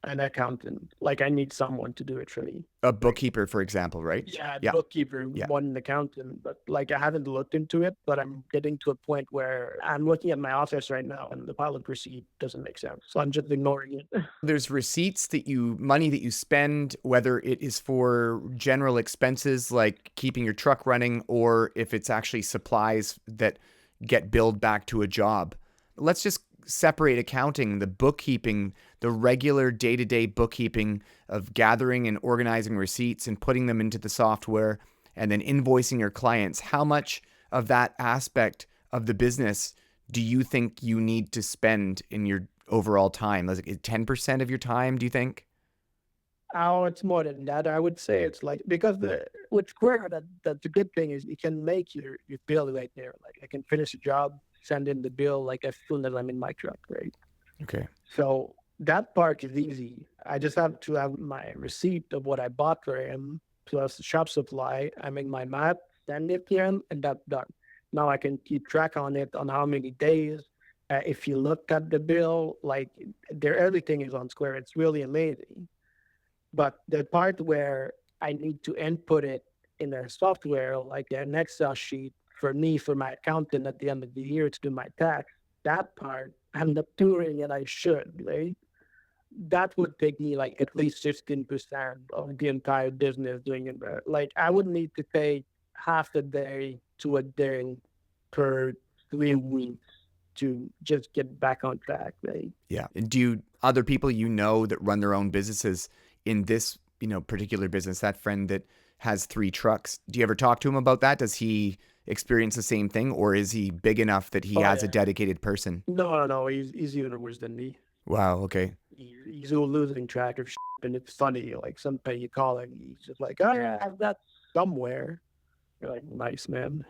an accountant. Like, I need someone to do it for me. A bookkeeper, for example, right? Yeah, Yeah, bookkeeper, yeah. one accountant, but like, I haven't looked into it, but I'm getting to a point where I'm looking at my office right now and the pilot receipt doesn't make sense. So I'm just ignoring it. There's receipts money that you spend, whether it is for general expenses like keeping your truck running, or if it's actually supplies that get billed back to a job. Let's just separate accounting, the bookkeeping, the regular day-to-day bookkeeping of gathering and organizing receipts and putting them into the software and then invoicing your clients. How much of that aspect of the business do you think you need to spend in your overall time? Like 10% of your time, do you think? Oh, it's more than that. I would say it's like because with Square, that's the good thing is you can make your bill right there. Like I can finish a job, send in the bill like as soon as I'm in my truck, right? Okay. So that part is easy. I just have to have my receipt of what I bought for him plus the shop supply. I make my map, send it to him, and that's done. Now I can keep track on it on how many days. If you look at the bill, like there, everything is on Square. It's really amazing. But the part where I need to input it in their software, like an Excel sheet for me, for my accountant at the end of the year to do my tax, that part I'm not doing and I should, right? That would take me like at least 15% of the entire business doing it. Like I would need to take half a day to a day per 3 weeks to just get back on track, right? Yeah. And do you, other people you know that run their own businesses in this, particular business, that friend that has 3 trucks, do you ever talk to him about that? Does he experience the same thing, or is he big enough that he Oh has a yeah. dedicated person? No, he's even worse than me. Wow. Okay. He's all losing track of shit, and it's funny. Like sometimes you call him, he's just like, "Oh yeah, I've got somewhere." You're like, "Nice man."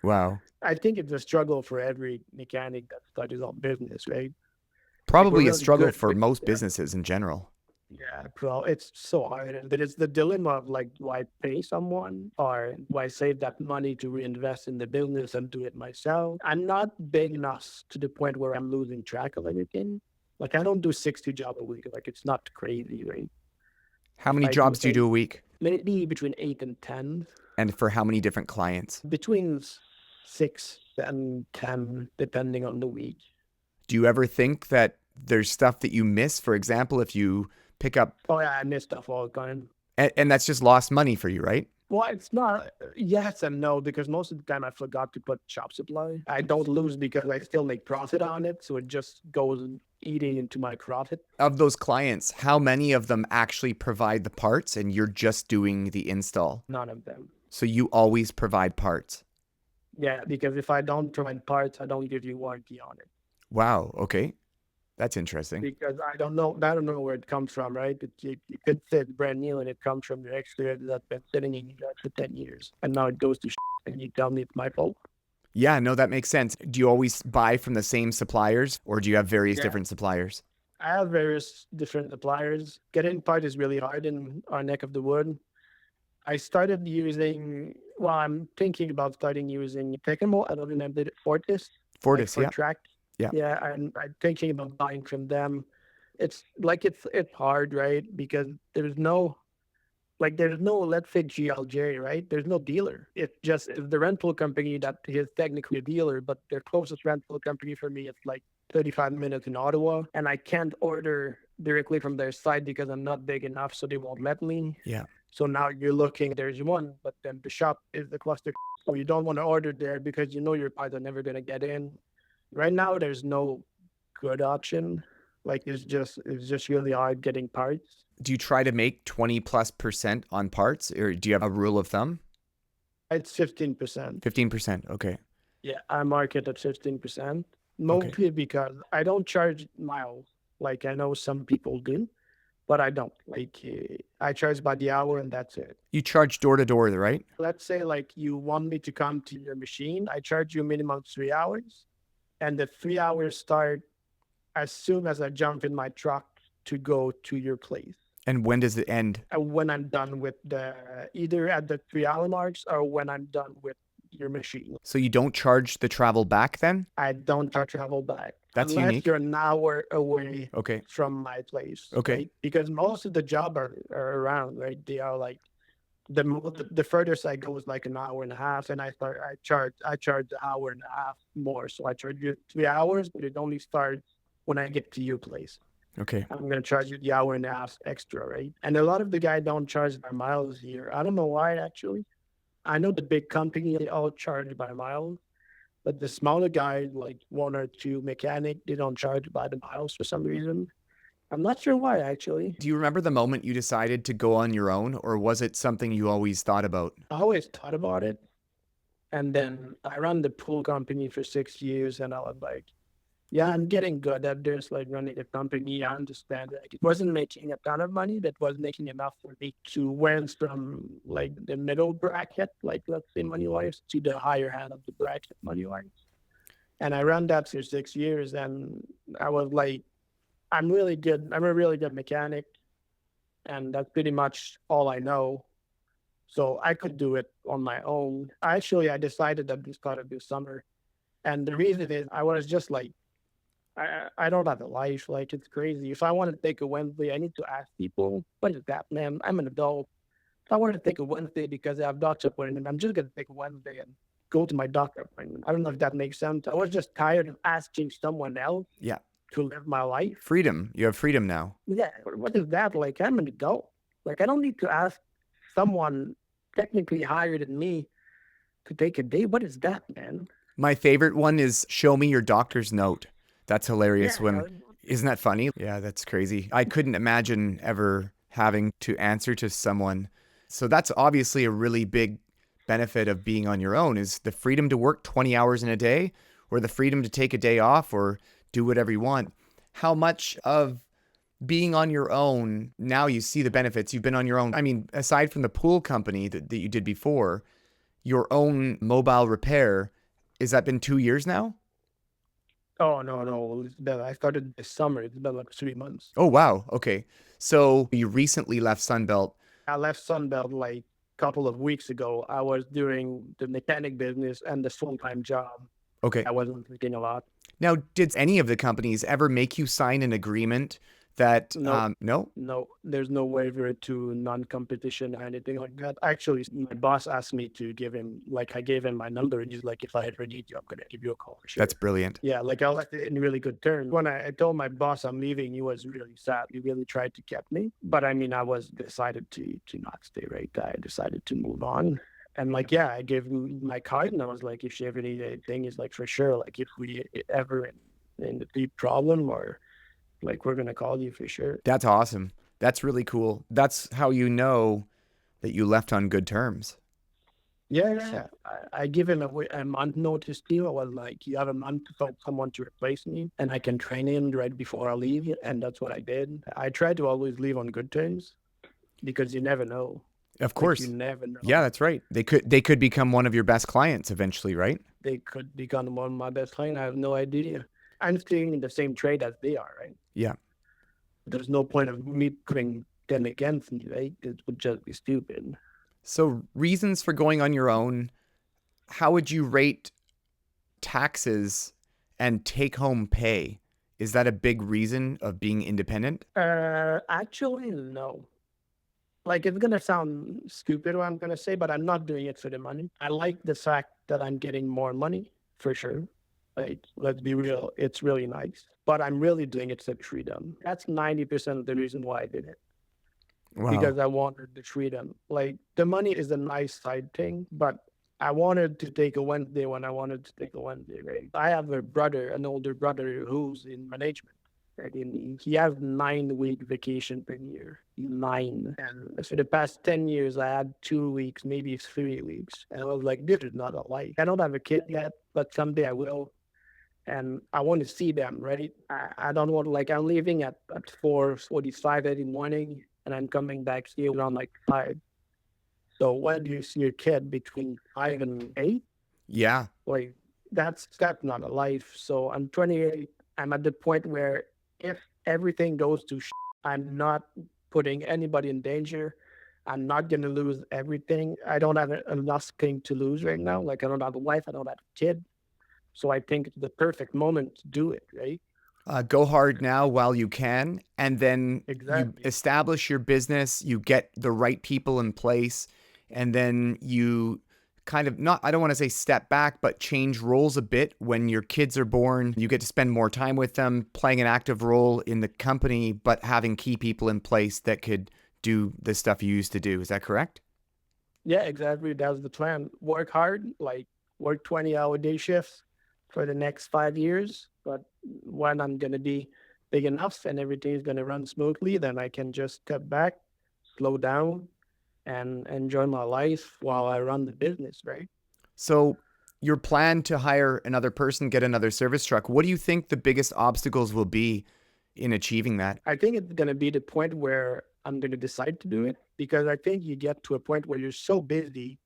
Wow. I think it's a struggle for every mechanic that studies on business, right? Like we're Probably a really struggle good for with most businesses in general. yeah, bro. It's so hard, and it's the dilemma of like, do I pay someone or do I save that money to reinvest in the business and do it myself? I'm not big enough to the point where I'm losing track of anything. Like I don't do 60 jobs a week. Like it's not crazy, right? How many I do jobs do you do eight, a week? maybe between 8 and 10, And for how many different clients? between 6 and 10, depending on the week. Do you ever think that there's stuff that you miss? For example, if you pick up, Oh yeah, I miss stuff all the time. and that's just lost money for you, right? Well, it's not yes and no because most of the time I forgot to put shop supply. I don't lose because I still make profit on it, so it just goes eating into my profit. Of those clients, how many of them actually provide the parts and you're just doing the install? None of them. So you always provide parts. Yeah, because if I don't provide parts, I don't give you warranty on it. Wow. Okay. That's interesting. Because I don't know where it comes from, right? It could say it's brand new and it comes from your exterior that's been sitting in your yard for 10 years. And now it goes to and you tell me it's my fault. Yeah, no, that makes sense. Do you always buy from the same suppliers, or do you have various Yeah. different suppliers? I have various different suppliers. Getting part is really hard in our neck of the wood. I started using, well, I'm thinking about starting using Tekamo. I don't remember Fortis, like Fortis, for yeah. track. Yeah. Yeah, I'm thinking about buying from them. It's like it's hard, right? Because there's no, let's say GLJ, right? There's no dealer. It's the rental company that is technically a dealer, but their closest rental company for me is like 35 minutes in Ottawa. And I can't order directly from their site because I'm not big enough, so they won't let me. Yeah. So now you're looking, there's one, but then the shop is the cluster. So you don't want to order there because you know your parts are never going to get in. Right now, there's no good option. Like it's just really hard getting parts. Do you try to make 20+% on parts, or do you have a rule of thumb? It's 15%. 15%. Okay. Yeah, I market at 15%. Okay. Mostly because I don't charge miles like I know some people do, but I don't. Like I charge by the hour and that's it. You charge door to door, right? Let's say like you want me to come to your machine, I charge you minimum 3 hours, and the 3 hours start as soon as I jump in my truck to go to your place. And when does it end? And when I'm done with either at the 3 hour marks or when I'm done with your machine. So you don't charge the travel back then? I don't charge travel back That's unless unique. you're an hour away Okay. from my place. Okay. Right? Because most of the job are around, right? They are like the furthest I go is like an hour and a half, and I charge an hour and a half more. So I charge you 3 hours, but it only starts when I get to your place. Okay. I'm gonna charge you the hour and a half extra, right? And a lot of the guys don't charge by miles here. I don't know why actually. I know the big company they all charge by miles, but the smaller guys like one or two mechanic they don't charge by the miles for some reason. I'm not sure why actually. Do you remember the moment you decided to go on your own, or was it something you always thought about? I always thought about it, and then I ran the pool company for 6 years, and I was like, Yeah, I'm getting good at this, like running a company. I understand like it wasn't making a ton of money, but was making enough for me to went from like the middle bracket, like let's say money wise, to the higher hand of the bracket money wise. And I ran that for 6 years, and I was like, I'm really good. I'm a really good mechanic, and that's pretty much all I know. So I could do it on my own. Actually, I decided that this start of this summer, and the reason is I was just like I don't have a life. Like it's crazy. If I want to take a Wednesday, I need to ask people, what is that, man? I'm an adult. If I want to take a Wednesday because I have doctor appointment, I'm just gonna take a Wednesday and go to my doctor appointment. I don't know if that makes sense. I was just tired of asking someone else Yeah. to live my life. Freedom. You have freedom now. Yeah, what is that? Like I'm an adult. Like I don't need to ask someone technically higher than me to take a day. What is that, man? My favorite one is show me your doctor's note. That's hilarious Yeah, when isn't that funny? Yeah, that's crazy. I couldn't imagine ever having to answer to someone. So that's obviously a really big benefit of being on your own is the freedom to work 20 hours in a day or the freedom to take a day off or do whatever you want. How much of being on your own, now you see the benefits. You've been on your own. I mean, aside from the pool company that you did before, your own mobile repair, has that been 2 years now? oh no, no. I started this summer. It's been like 3 months. Oh, wow. Okay. So you recently left Sunbelt. I left Sunbelt like a couple of weeks ago. I was doing the mechanic business and the full-time job. Okay. I wasn't thinking a lot. Now, did any of the companies ever make you sign an agreement that, No, no? no, there's no waiver to non-competition or anything like that. Actually, my boss asked me to give him, like, I gave him my number, and he's like, if I ever need you, I'm gonna give you a call for sure. That's brilliant. Yeah, like I left it in really good terms. When I told my boss I'm leaving, he was really sad. He really tried to get me, but I mean, I was decided to not stay. Right, I decided to move on. And like, yeah, I gave him my card, and I was like, if you ever need anything, he's like, for sure. Like, if we ever in the deep problem, or like, we're gonna call you for sure. That's awesome. That's really cool. That's how you know that you left on good terms. Yeah, yeah. I give him a month notice deal. I was like, you have a month to find someone to replace me, and I can train him right before I leave. And that's what I did. I try to always leave on good terms because you never know. Of Like you course. never Yeah, know. that's right. They could become one of your best clients eventually, right? They could become one of my best clients. I have no idea. I'm staying in the same trade as they are, right? Yeah. There's no point of me putting them against me, right? It would just be stupid. So, reasons for going on your own, how would you rate taxes and take home pay? Is that a big reason of being independent? Actually, no. Like it's gonna sound stupid what I'm gonna say, but I'm not doing it for the money. I like the fact that I'm getting more money for sure. Like, let's be real, it's really nice. But I'm really doing it for freedom. That's 90% of the reason why I did it. Wow. Because I wanted the freedom. Like the money is a nice side thing, but I wanted to take a Wednesday when I wanted to take a Wednesday, right? I have a brother, an older brother who's in management. Right? And he has 9 week vacation per year. 9. And for the past 10 years, I had 2 weeks, maybe 3 weeks. And I was like, this is not a life. I don't have a kid yet, but someday I will. And I want to see them, right? I don't want, like, I'm leaving at 4:45 every morning, and I'm coming back here around like 5. So when do you see your kid between 5 and 8? Yeah. Like, that's not a life. So I'm 28. I'm at the point where if everything goes to I'm not putting anybody in danger. I'm not going to lose everything. I don't have enough thing to lose right now. Like, I don't have a wife, I don't have a kid. So I think it's the perfect moment to do it, right? Go hard now while you can, and then you Exactly. establish your business, you get the right people in place, and then you kind of not, I don't want to say step back, but change roles a bit when your kids are born. You get to spend more time with them, playing an active role in the company, but having key people in place that could do the stuff you used to do. Is that correct? Yeah, exactly. That's the plan. Work hard, like work 20-hour day shifts for the next 5 years. But when I'm going to be big enough and everything's going to run smoothly, then I can just step back, slow down, and enjoy my life while I run the business, right? So your plan to hire another person, get another service truck, what do you think the biggest obstacles will be in achieving that? I think it's going to be the point where I'm going to decide to do it, because I think you get to a point where you're so busy,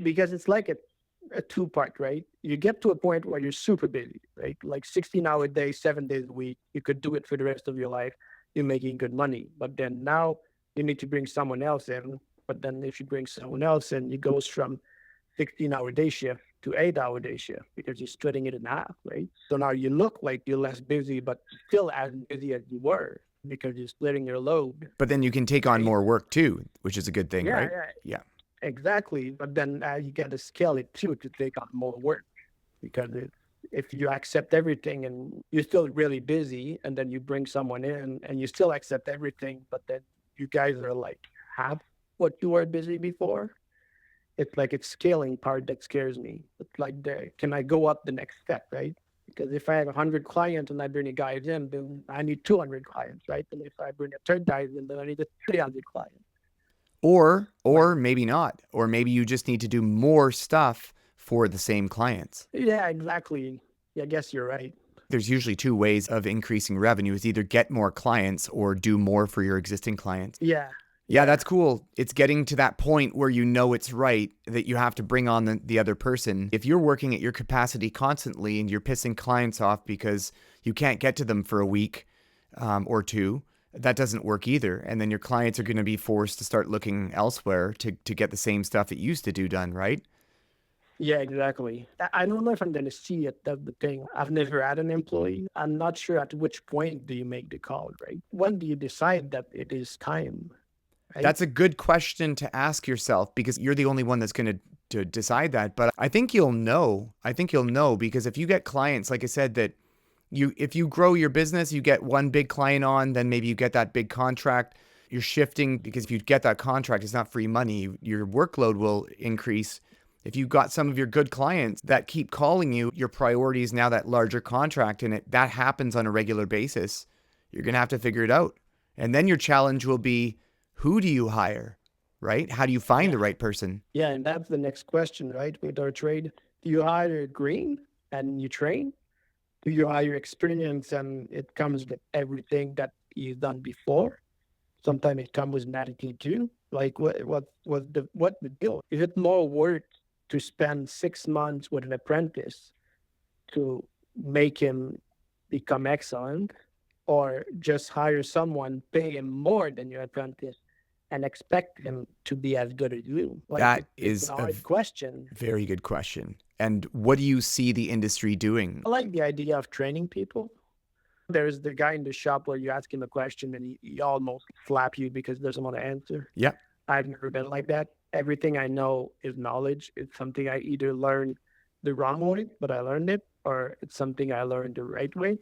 because it's like a two part, right? You get to a point where you're super busy, right? Like 16-hour days, 7 days a week. You could do it for the rest of your life. You're making good money. But then now you need to bring someone else in. But then if you bring someone else in, it goes from 16-hour day shift to 8-hour day shift, because you're splitting it in half, right? So now you look like you're less busy, but still as busy as you were, because you're splitting your load, But then you can take on right? more work too, which is a good thing, Yeah, right? yeah, Yeah. exactly. But then you got to scale it too to take on more work, because if you accept everything and you're still really busy, and then you bring someone in and you still accept everything, but then you guys are like half what you were busy before, it's like it's scaling part that scares me. It's like, can I go up the next step, right? Because if I have 100 clients and I bring a guy in, then I need 200 clients, right? And if I bring a third guy in, then I need a 300 clients. Or When maybe not. Or maybe you just need to do more stuff for the same clients. Yeah, exactly. Yeah, I guess you're right. There's usually two ways of increasing revenue is either get more clients or do more for your existing clients. Yeah, Yeah, yeah, that's cool. It's getting to that point where you know it's right that you have to bring on the other person. If you're working at your capacity constantly and you're pissing clients off because you can't get to them for a week or two, that doesn't work either. And then your clients are going to be forced to start looking elsewhere to get the same stuff it used to do done, right? yeah, exactly. I don't know if I'm going to see it. That's the thing. I've never had an employee. I'm not sure at which point do you make the call, right? When do you decide that it is time, right? That's a good question to ask yourself because you're the only one that's going to decide that. But I think you'll know. I think you'll know because if you get clients, like I said, that if you grow your business, you get one big client on, then maybe you get that big contract. You're shifting because if you get that contract, it's not free money. Your workload will increase. If you've got some of your good clients that keep calling you, your priority is now that larger contract, and that happens on a regular basis. You're gonna have to figure it out, and then your challenge will be, who do you hire, right? How do you find Yeah. the right person? Yeah, and that's the next question, right? With our trade, do you hire green and you train? Do you hire experience and it comes with everything that you've done before? Sometimes it comes with an attitude too. Like what the deal? Is it more worth to spend 6 months with an apprentice to make him become excellent, or just hire someone, pay him more than your apprentice, and expect him to be as good as you? Like That it's is a a hard question. very good question. And what do you see the industry doing? I like the idea of training people. There's the guy in the shop where you ask him a question and he almost slap you because he doesn't want to answer. Yeah. I've never been like that. Everything I know is knowledge. It's something I either learned the wrong way, but I learned it, or it's something I learned the right way,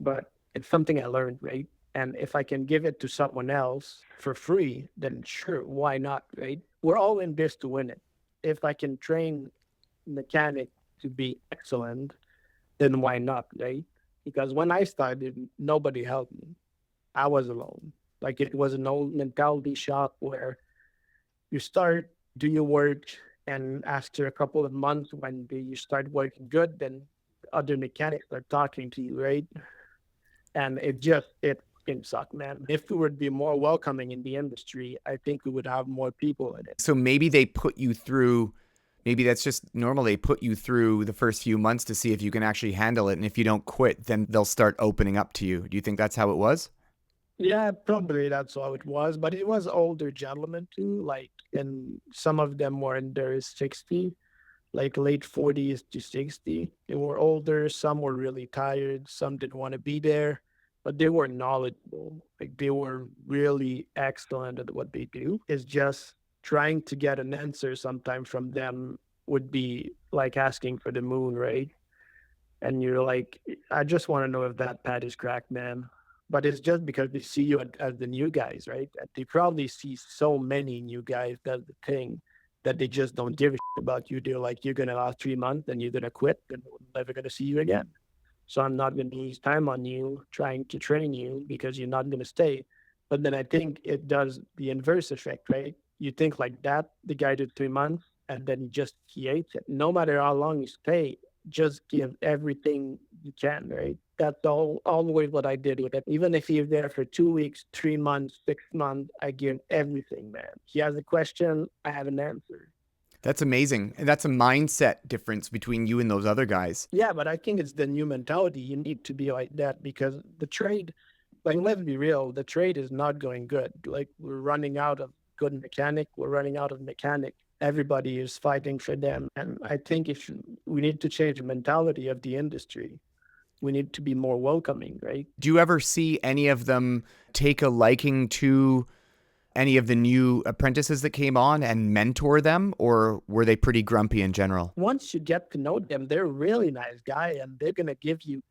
but it's something I learned, right? And if I can give it to someone else for free, then sure, why not, right? We're all in this to win it. If I can train mechanic to be excellent, then why not, right? Because when I started, nobody helped me. I was alone. Like it was an old mentality shop where you start, do your work, and after a couple of months, when you start working good, then other mechanics are talking to you, right? And it can suck, man. If we would be more welcoming in the industry, I think we would have more people in it. So maybe they put you through, maybe that's just normal. They put you through the first few months to see if you can actually handle it. And if you don't quit, then they'll start opening up to you. Do you think that's how it was? Yeah, probably that's how it was. But it was older gentlemen too, like, and some of them were in their 60, like late 40s to 60. They were older, some were really tired, some didn't want to be there, but they were knowledgeable. Like they were really excellent at what they do. It's just trying to get an answer sometimes from them would be like asking for the moon, right? And you're like, I just want to know if that pad is cracked, man. But it's just because they see you as the new guys, right? And they probably see so many new guys. That's the thing, that they just don't give a shit about you. They're like, you're gonna last 3 months, and you're gonna quit, and we're never gonna see you again. So I'm not gonna use time on you trying to train you because you're not gonna stay. But then I think it does the inverse effect, right? You think like that, the guy did 3 months, and then he hates it. No matter how long you stay, just give everything you can, right? That's always what I did with it. Even if you're there for 2 weeks, 3 months, 6 months, I give everything, man. He has a question, I have an answer. That's amazing. And that's a mindset difference between you and those other guys. Yeah, but I think it's the new mentality. You need to be like that because the trade, like, let's be real, the trade is not going good. Like, we're running out of good mechanic, we're running out of mechanic. Everybody is fighting for them. And I think if we need to change the mentality of the industry, we need to be more welcoming, right? Do you ever see any of them take a liking to any of the new apprentices that came on and mentor them, or were they pretty grumpy in general? Once you get to know them, they're a really nice guy and they're gonna give you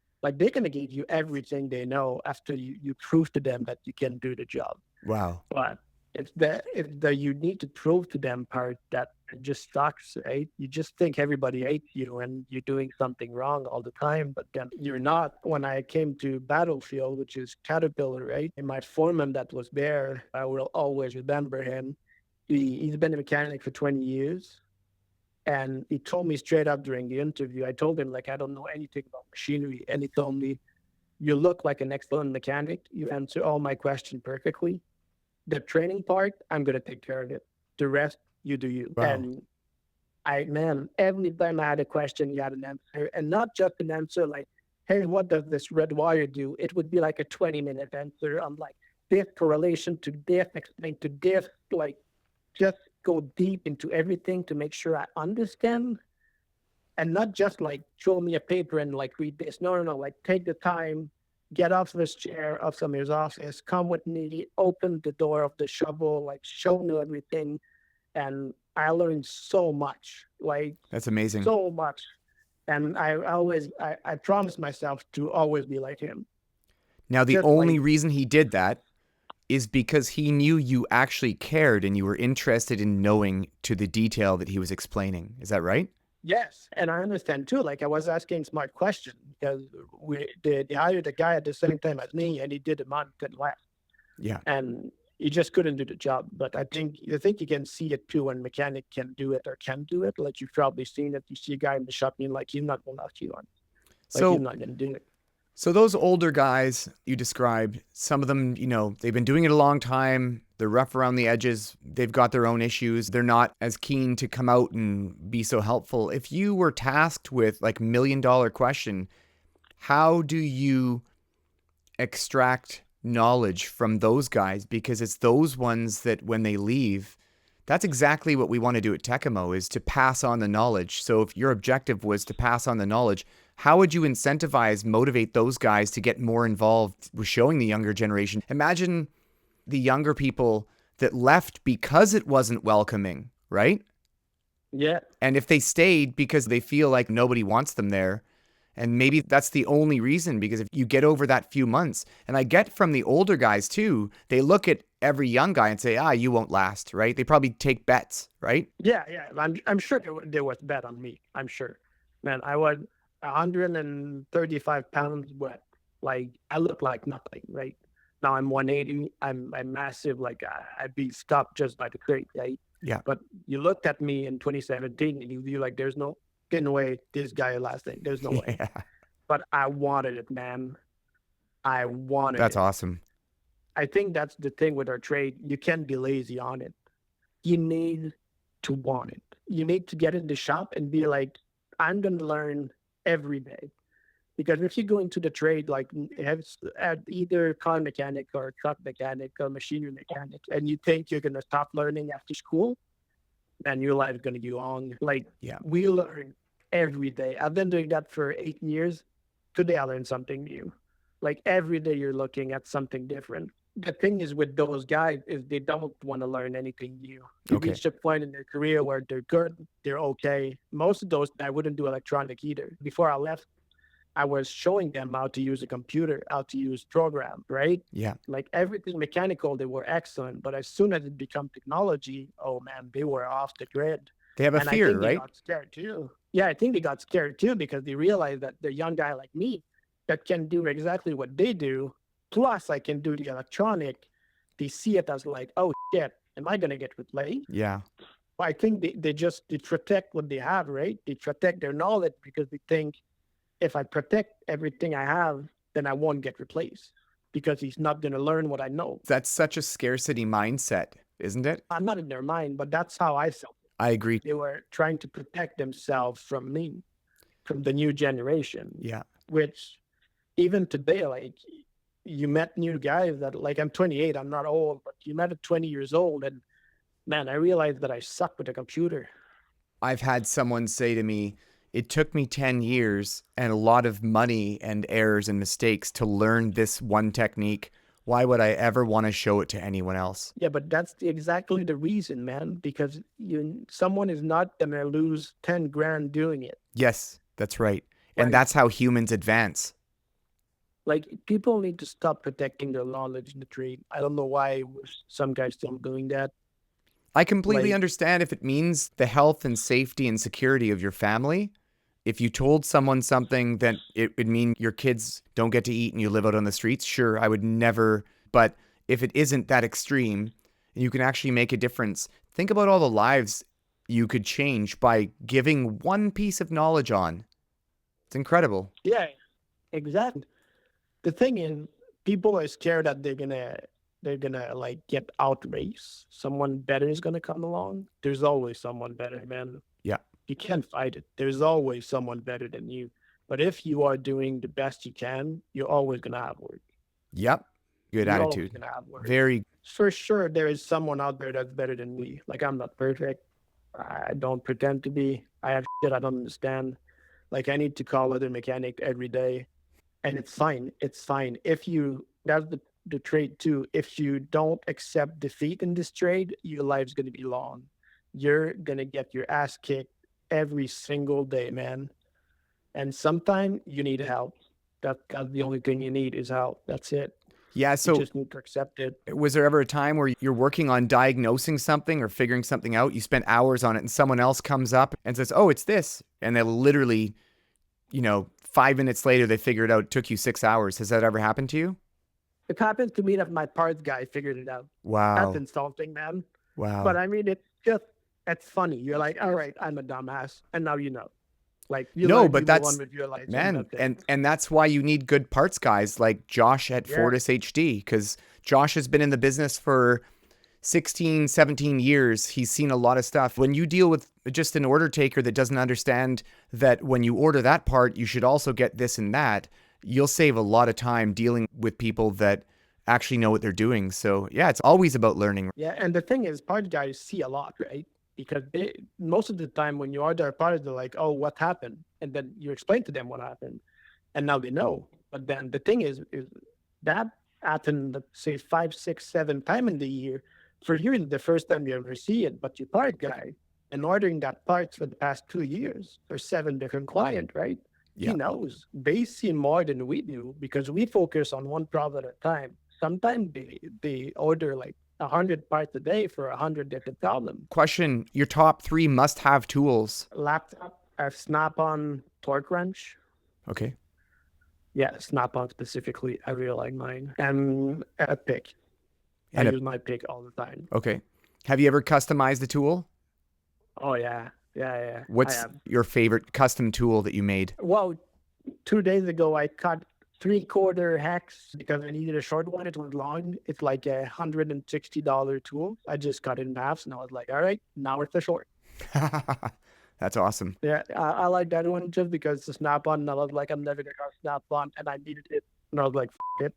everything they know after you prove to them that you can do the job. Wow. But it's the you need to prove to them part that it just sucks, right? You just think everybody hates you and you're doing something wrong all the time, but then you're not. When I came to Battlefield, which is Caterpillar, right? And my foreman that was there, I will always remember him. He's been a mechanic for 20 years. And he told me straight up during the interview, I told him, like, I don't know anything about machinery. And he told me, you look like an excellent mechanic. You answer all my questions perfectly. The training part, I'm going to take care of it. The rest, you do you. Wow. And man, every time I had a question, you had an answer. And not just an answer like, hey, what does this red wire do? It would be like a 20-minute answer on like this correlation to this, explain to this, like just go deep into everything to make sure I understand and not just like show me a paper and like read this. No, no, no. Like take the time, get off this chair, off Samir's office, come with me, open the door of the shovel, like show me everything. And I learned so much, like That's amazing. so much. And I promised myself to always be like him. Now, the Just only like, reason he did that is because he knew you actually cared and you were interested in knowing to the detail that he was explaining. Is that right? yes. And I understand too. Like I was asking smart questions because they hired a guy at the same time as me and he did a month and less. Yeah. And he just couldn't do the job. But I think you can see it too when mechanic can do it or can do it. Like you've probably seen it. You see a guy in the shop and you're like, he's not gonna knock you on. Like he's So, not gonna do it. so those older guys you described, some of them, they've been doing it a long time. They're rough around the edges. They've got their own issues. They're not as keen to come out and be so helpful. If you were tasked with like $1 million question, how do you extract knowledge from those guys? Because it's those ones that when they leave, that's exactly what we want to do at Tekamo, is to pass on the knowledge. So if your objective was to pass on the knowledge, how would you incentivize, motivate those guys to get more involved with showing the younger generation? Imagine the younger people that left because it wasn't welcoming, right? Yeah. And if they stayed because they feel like nobody wants them there, and maybe that's the only reason, because if you get over that few months, and I get from the older guys too, they look at every young guy and say, you won't last, right? They probably take bets, right? Yeah, yeah. I'm sure there was bet on me. I'm sure. Man, I was 135 pounds wet. Like I look like nothing, right? Now I'm 180. I'm massive. Like I'd be stopped just by the crate, right? Yeah. But you looked at me in 2017 and you're like, there's no getting away this guy last thing. There's no way. Yeah. But I wanted it, man. I wanted That's it. awesome. I think that's the thing with our trade. You can't be lazy on it. You need to want it. You need to get in the shop and be like, I'm going to learn every day. Because if you go into the trade, like at either car mechanic or truck mechanic or machinery mechanic, and you think you're going to stop learning after school, then your life is going to go on. Like, Yeah. we learn every day. I've been doing that for 8 years. Today, I learned something new. Like, every day, you're looking at something different. The thing is with those guys is they don't want to learn anything new. They Okay. reach a point in their career where they're good, they're okay. Most of those, I wouldn't do electronic either. Before I left, I was showing them how to use a computer, how to use program, right? Yeah. Like everything mechanical, they were excellent. But as soon as it became technology, oh man, they were off the grid. They have a And I fear, think they right? got scared too. Yeah, I think they got scared too because they realized that the young guy like me that can do exactly what they do, plus I can do the electronic, they see it as like, oh shit, am I gonna get replaced? Yeah. I think they protect what they have, right? They protect their knowledge because they think if I protect everything I have, then I won't get replaced because he's not going to learn what I know. That's such a scarcity mindset, isn't it? I'm not in their mind, but that's how I felt. I agree. They were trying to protect themselves from me, from the new generation, Yeah. which even today, like you met new guys that like I'm 28, I'm not old, but you met at 20 years old and man, I realized that I suck with a computer. I've had someone say to me, it took me 10 years and a lot of money and errors and mistakes to learn this one technique. Why would I ever want to show it to anyone else? Yeah, but that's exactly the reason, man, because someone is not gonna lose 10 grand doing it. Yes, that's right. And Like that's how humans advance. like people need to stop protecting their knowledge in the trade. I don't know why some guys still doing that. I completely Like understand if it means the health and safety and security of your family. If you told someone something that it would mean your kids don't get to eat and you live out on the streets, sure, I would never. But if it isn't that extreme, and you can actually make a difference, think about all the lives you could change by giving one piece of knowledge on. It's incredible. yeah, exactly. The thing is, people are scared that they're gonna like get outraced. Someone better is gonna come along. There's always someone better, man. Yeah. You can't fight it. There's always someone better than you. But if you are doing the best you can, you're always gonna have work. Yep. Good You're always attitude. gonna have work. Very. For sure, there is someone out there that's better than me. Like I'm not perfect. I don't pretend to be. I have shit I don't understand. Like I need to call other mechanic every day, and it's fine. It's fine. If you that's the trade too. If you don't accept defeat in this trade, your life's gonna be long. You're gonna get your ass kicked every single day, man. And sometimes you need help. That's the only thing you need is help. That's it. Yeah. You So just need to accept it. was there ever a time where you're working on diagnosing something or figuring something out? You spent hours on it and someone else comes up and says, oh, it's this. And they literally, 5 minutes later, they figure it out. It took you 6 hours. Has that ever happened to you? It happened to me that my parts guy figured it out. That's Wow. insulting, man. But Wow. I mean, it's funny. You're like, all right, I'm a dumbass, and now you know. Like you No, learn, but you move on that's, with your life, and man, that's it. and that's why you need good parts guys like Josh at Yeah, Fortis HD, because Josh has been in the business for 16, 17 years. He's seen a lot of stuff. When you deal with just an order taker that doesn't understand that when you order that part, you should also get this and that, you'll save a lot of time dealing with people that actually know what they're doing. So yeah, it's always about learning. yeah. And the thing is, part guys see a lot, right? Because most of the time when you order a part, they're like, "Oh, what happened?" And then you explain to them what happened, and now they know. But then the thing is that happened, let's say 5, 6, 7 times in the year. For you, it's the first time you ever see it, but your part guy, and ordering that parts for the past 2 years for 7 different clients, right? He Yeah. knows. They see more than we do because we focus on one problem at a time. Sometimes they order like 100 parts a day for 100 different problems. Question, your top three must-have tools. Laptop, I have Snap-on torque wrench. Okay. Yeah, Snap-on specifically. I really like mine. And a pick. I And a, use my pick all the time. okay. Have you ever customized a tool? Oh yeah, yeah. I What's have. your favorite custom tool that you made? Well, 2 days ago I cut 3/4 hex because I needed a short one. It was long. It's like $160 tool. I just cut it in half, and I was like, all right, now it's a short. That's awesome. Yeah, I like that one just because it's a snap-on, and I was like, I'm never gonna cut snap-on, and I needed it, and I was like, it.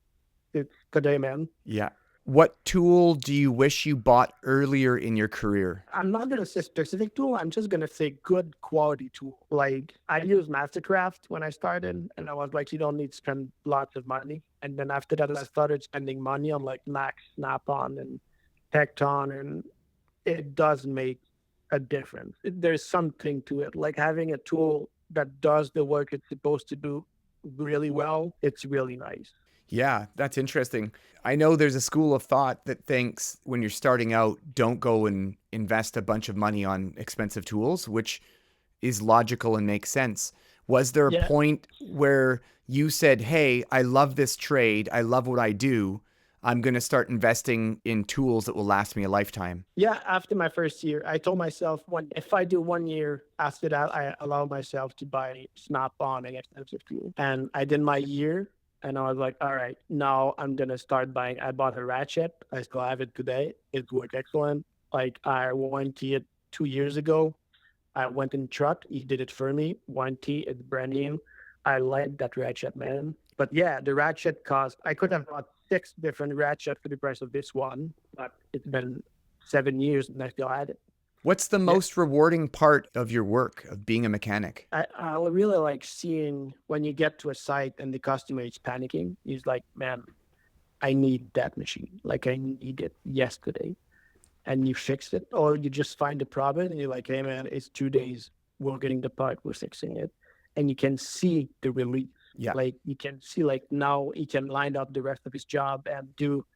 It's today, man. Yeah. What tool do you wish you bought earlier in your career? I'm not gonna say specific tool. I'm just gonna say good quality tool. Like I used Mastercraft when I started, and I was like, you don't need to spend lots of money. And then after that, I started spending money on like Max, Snap-on, and Tecton, and it does make a difference. There's something to it. Like having a tool that does the work it's supposed to do really well. It's really nice. Yeah, that's interesting. I know there's a school of thought that thinks when you're starting out, don't go and invest a bunch of money on expensive tools, which is logical and makes sense. Was there a point where you said, hey, I love this trade, I love what I do, I'm going to start investing in tools that will last me a lifetime. Yeah, after my first year, I told myself if I do 1 year after that, I allow myself to buy Snap-on and expensive tool. And I did my year, and I was like, all right, now I'm gonna start buying. I bought a ratchet. I still have it today. It worked excellent. Like I warranty it 2 years ago. I went in truck. He did it for me. Warranty. It's brand new. I like that ratchet, man. But yeah, the ratchet cost. I could have bought 6 different ratchets for the price of this one, but it's been 7 years and I still had it. What's the Yeah. most rewarding part of your work of being a mechanic? I really like seeing when you get to a site and the customer is panicking. He's like, man, I need that machine. Like I need it yesterday. And you fix it, or you just find the problem and you're like, hey man, it's 2 days. We're getting the part, we're fixing it. And you can see the relief. Yeah. Like you can see like now he can line up the rest of his job and do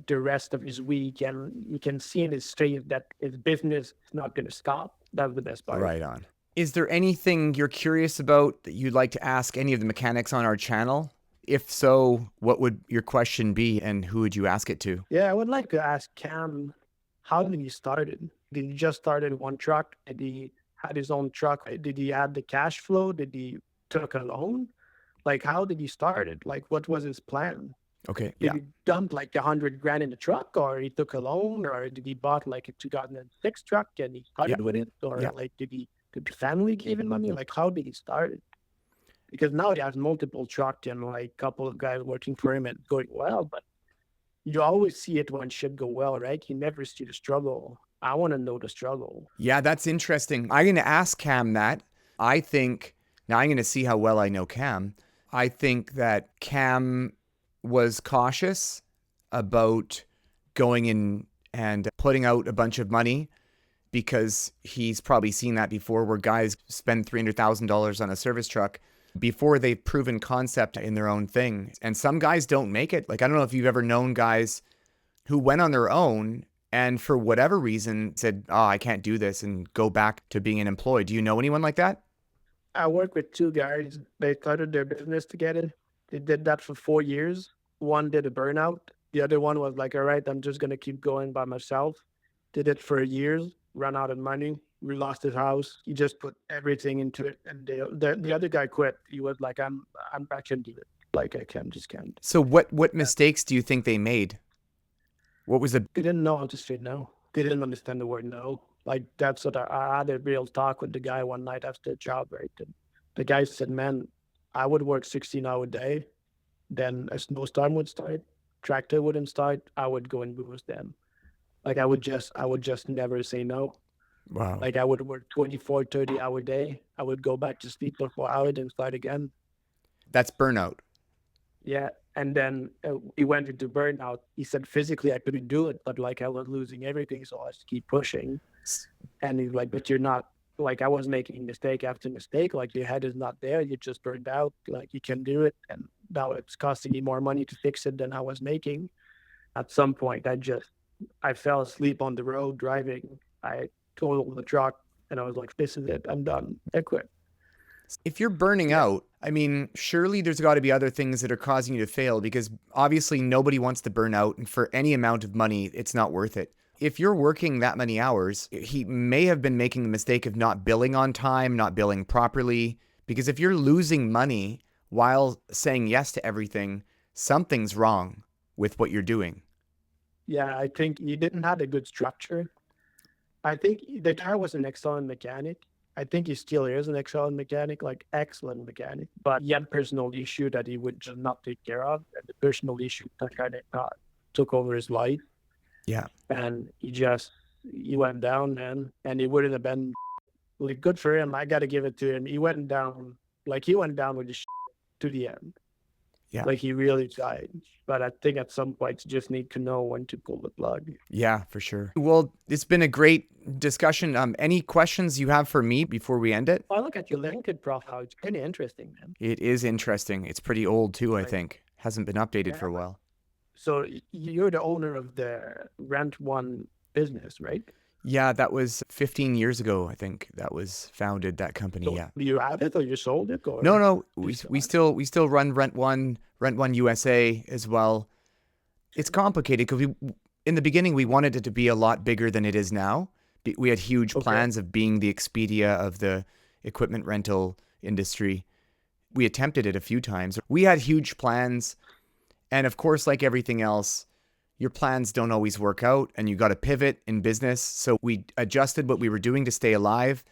the rest of his week. And you can see in his face that his business is not going to stop. That's the best part. Right on. Is there anything you're curious about that you'd like to ask any of the mechanics on our channel? If so, what would your question be and who would you ask it to? Yeah, I would like to ask Cam, how did he started? Did he just started one truck? Did he had his own truck? Did he add the cash flow? Did he took a loan? Like, how did he start it? Like, what was his plan? Okay. Did Yeah. he dump like 100 grand in the truck, or he took a loan, or did he bought like a 2006 truck and he started with it, or Yeah. like did the family give him money? Like, how did he start it? Because now he has multiple trucks and like a couple of guys working for him and going well, but you always see it when shit go well, right? You never see the struggle. I want to know the struggle. Yeah, that's interesting. I'm going to ask Cam that. I think, now I'm going to see how well I know Cam. I think that Cam was cautious about going in and putting out a bunch of money because he's probably seen that before where guys spend $300,000 on a service truck before they've proven concept in their own thing. And some guys don't make it. Like, I don't know if you've ever known guys who went on their own and for whatever reason said, oh, I can't do this and go back to being an employee. Do you know anyone like that? I work with 2 guys. They started their business together. They did that for 4 years. One did a burnout. The other one was like, all right, I'm just going to keep going by myself. Did it for years, ran out of money. We lost his house. He just put everything into it. And the other guy quit. He was like, I can't do it. Like, just can't. So what mistakes do you think they made? What was the... They didn't know how to say no. They didn't understand the word no. Like, that's what I had a real talk with the guy one night after the job, right? And the guy said, man, I would work 16-hour day. Then a snowstorm would start. Tractor wouldn't start. I would go and boost them. Like, I would just never say no. Wow. Like, I would work 24, 30-hour day. I would go back to sleep for 4 hours and start again. That's burnout. Yeah. And then he went into burnout. He said physically I couldn't do it, but like I was losing everything. So I had to keep pushing. And he's like, but you're not, like I was making mistake after mistake. Like your head is not there. You just burned out. Like you can do it. And now it's costing me more money to fix it than I was making. At some point, I fell asleep on the road driving. I totaled the truck and I was like, this is it. I'm done. I quit. If you're burning out, I mean, surely there's got to be other things that are causing you to fail because obviously nobody wants to burn out. And for any amount of money, it's not worth it. If you're working that many hours, he may have been making the mistake of not billing on time, not billing properly. Because if you're losing money while saying yes to everything, something's wrong with what you're doing. Yeah, I think he didn't have a good structure. I think the guy was an excellent mechanic. I think he still is an excellent mechanic, like excellent mechanic. But he had personal issue that he would just not take care of. And the personal issue that kind of took over his life. Yeah. And he went down, man. And he wouldn't have been like good for him. I got to give it to him. He went down with the to the end. Yeah. Like he really tried. But I think at some point you just need to know when to pull the plug. Yeah, for sure. Well, it's been a great discussion. Any questions you have for me before we end it? I look at your LinkedIn profile. It's kind of interesting, man. It is interesting. It's pretty old too, I think. Hasn't been updated for a while. So you're the owner of the Rent One business, right? Yeah, that was 15 years ago, I think. That was founded, that company. So yeah. Do you have it or you sold it? Or No. We still run Rent One USA as well. it's complicated because in the beginning, we wanted it to be a lot bigger than it is now. We had huge Okay. plans of being the Expedia of the equipment rental industry. We attempted it a few times. We had huge plans. And of course, like everything else, your plans don't always work out and you got to pivot in business. So we adjusted what we were doing to stay alive.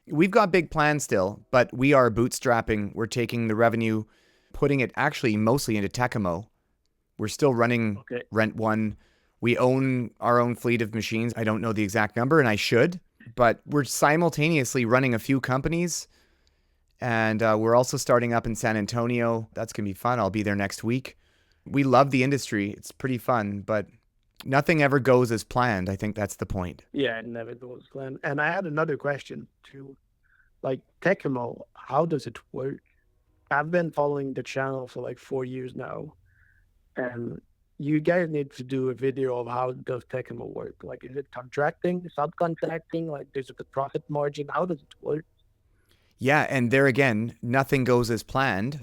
We've got big plans still, but we are bootstrapping. We're taking the revenue, putting it actually mostly into Tekamo. We're still running Okay. Rent One. We own our own fleet of machines. I don't know the exact number, and I should, but we're simultaneously running a few companies. And we're also starting up in San Antonio. That's going to be fun. I'll be there next week. We love the industry. It's pretty fun, but nothing ever goes as planned. I think that's the point. Yeah, it never goes, Glenn. And I had another question too. Like Tekamo, how does it work? I've been following the channel for like 4 years now, and you guys need to do a video of how does Tekamo work. Like, is it contracting, subcontracting? Like, there's a profit margin. How does it work? Yeah, and there again, nothing goes as planned.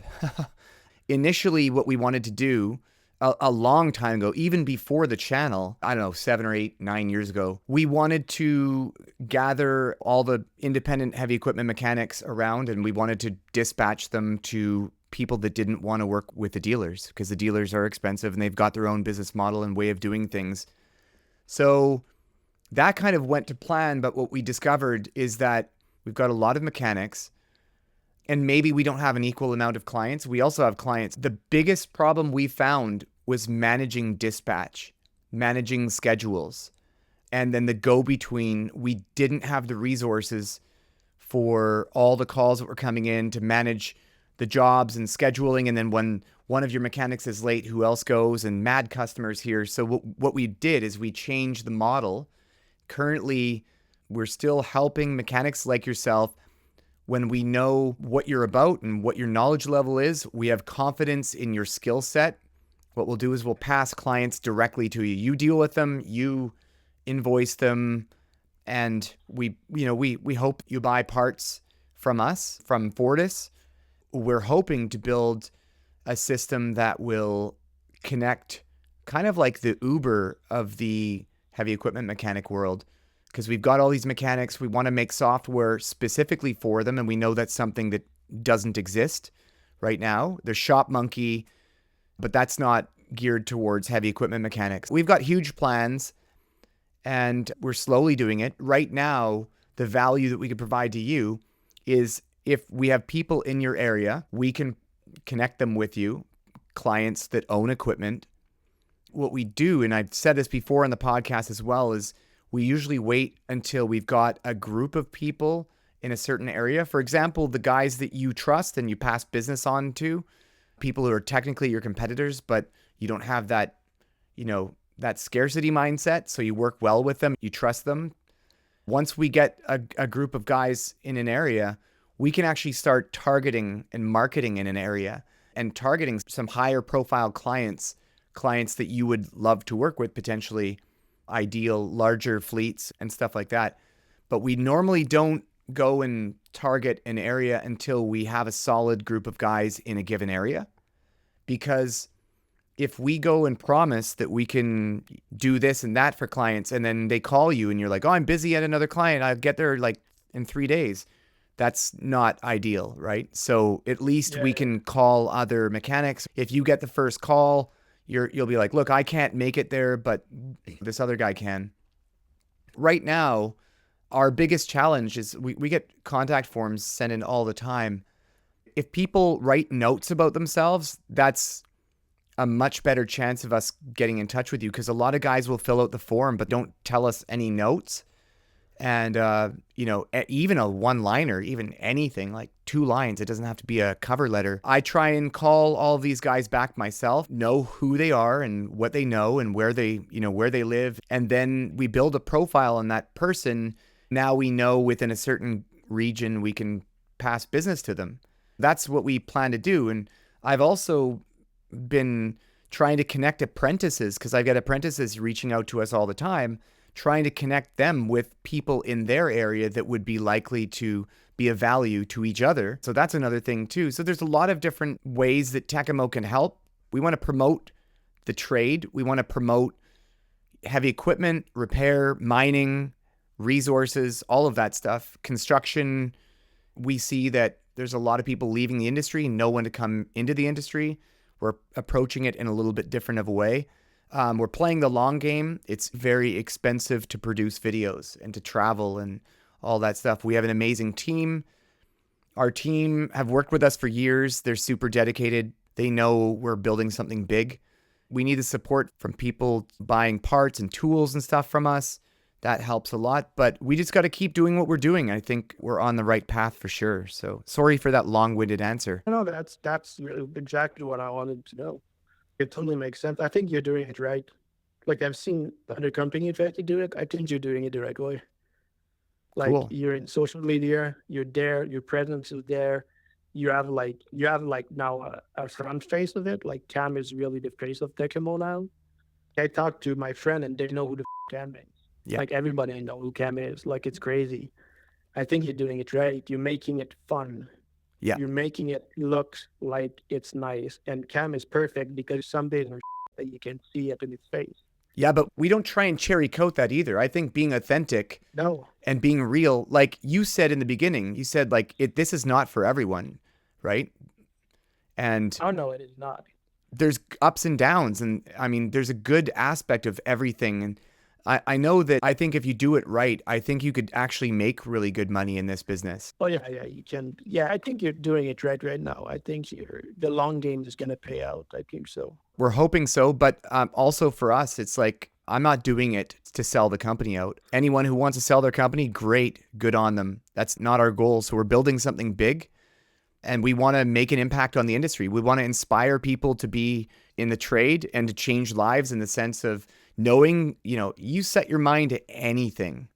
Initially, what we wanted to do a long time ago, even before the channel, I don't know, 7 or 8, 9 years ago, we wanted to gather all the independent heavy equipment mechanics around and we wanted to dispatch them to people that didn't want to work with the dealers because the dealers are expensive and they've got their own business model and way of doing things. So that kind of went to plan. But what we discovered is that we've got a lot of mechanics and maybe we don't have an equal amount of clients. We also have clients. The biggest problem we found was managing dispatch, managing schedules. And then the go between, we didn't have the resources for all the calls that were coming in to manage the jobs and scheduling. And then when one of your mechanics is late, who else goes? And mad customers here. So what we did is we changed the model. Currently, we're still helping mechanics like yourself. When we know what you're about and what your knowledge level is, we have confidence in your skill set. What we'll do is we'll pass clients directly to you. You deal with them, you invoice them, and we hope you buy parts from us, from Fortis. We're hoping to build a system that will connect kind of like the Uber of the heavy equipment mechanic world. Because we've got all these mechanics, we want to make software specifically for them, and we know that's something that doesn't exist right now. There's Shop Monkey, but that's not geared towards heavy equipment mechanics. We've got huge plans, and we're slowly doing it. Right now, the value that we can provide to you is if we have people in your area, we can connect them with you, clients that own equipment. What we do, and I've said this before on the podcast as well, is we usually wait until we've got a group of people in a certain area. For example, the guys that you trust and you pass business on to, people who are technically your competitors, but you don't have that, that scarcity mindset. So you work well with them, you trust them. Once we get a group of guys in an area, we can actually start targeting and marketing in an area and targeting some higher profile clients that you would love to work with, potentially ideal larger fleets and stuff like that. But we normally don't go and target an area until we have a solid group of guys in a given area. Because if we go and promise that we can do this and that for clients, and then they call you and you're like, oh, I'm busy at another client, I'll get there like in 3 days. That's not ideal, right? So at least we can call other mechanics. If you get the first call, you'll be like, look, I can't make it there, but this other guy can. Right now, our biggest challenge is we get contact forms sent in all the time. If people write notes about themselves, that's a much better chance of us getting in touch with you, because a lot of guys will fill out the form but don't tell us any notes. And, even a one-liner, even anything like 2 lines, it doesn't have to be a cover letter. I try and call all of these guys back myself, know who they are and what they know and where they live. And then we build a profile on that person. Now we know within a certain region, we can pass business to them. That's what we plan to do. And I've also been trying to connect apprentices, because I've got apprentices reaching out to us all the time, trying to connect them with people in their area that would be likely to be of value to each other. So that's another thing too. So there's a lot of different ways that Tekamo can help. We want to promote the trade. We want to promote heavy equipment, repair, mining, resources, all of that stuff. Construction, we see that there's a lot of people leaving the industry and no one to come into the industry. We're approaching it in a little bit different of a way. We're playing the long game. It's very expensive to produce videos and to travel and all that stuff. We have an amazing team. Our team have worked with us for years. They're super dedicated. They know we're building something big. We need the support from people buying parts and tools and stuff from us. That helps a lot, but we just got to keep doing what we're doing. I think we're on the right path for sure. So sorry for that long-winded answer. No, that's really exactly what I wanted to know. It totally makes sense. I think you're doing it right. Like I've seen other companies try to do it. I think you're doing it the right way. Like Cool. you're in social media, you're there, your presence is there. You have like now a front face of it. Like Cam is really the face of Tekamo now. I talked to my friend and they know who the Cam is. Yeah. Like everybody know who Cam is. Like it's crazy. I think you're doing it right. You're making it fun. Yeah. You're making it look like it's nice. And Cam is perfect because some days are that you can see it in his face. Yeah, but we don't try and cherry coat that either. I think being authentic No. and being real, like you said in the beginning, you said like this is not for everyone, right? And Oh no, it is not. there's ups and downs, and I mean there's a good aspect of everything. And I know that I think if you do it right, I think you could actually make really good money in this business. Oh yeah, you can. Yeah, I think you're doing it right now. I think the long game is gonna pay out. I think so. We're hoping so, but also for us, it's like I'm not doing it to sell the company out. Anyone who wants to sell their company, great, good on them. That's not our goal. So we're building something big, and we want to make an impact on the industry. We want to inspire people to be in the trade and to change lives in the sense of knowing, you set your mind to anything,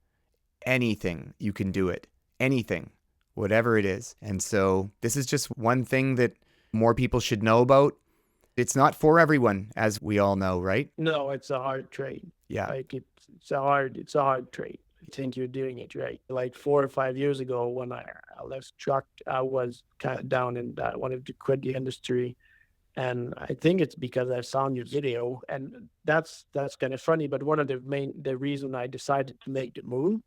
you can do it, anything, whatever it is. And so this is just one thing that more people should know about. It's not for everyone, as we all know, right? No, it's a hard trade. Yeah. Like it's a hard trade. I think you're doing it right. Like 4 or 5 years ago when I left truck, I was kind of down and I wanted to quit the industry. And I think it's because I saw your video, and that's kind of funny. But one of the reason I decided to make the move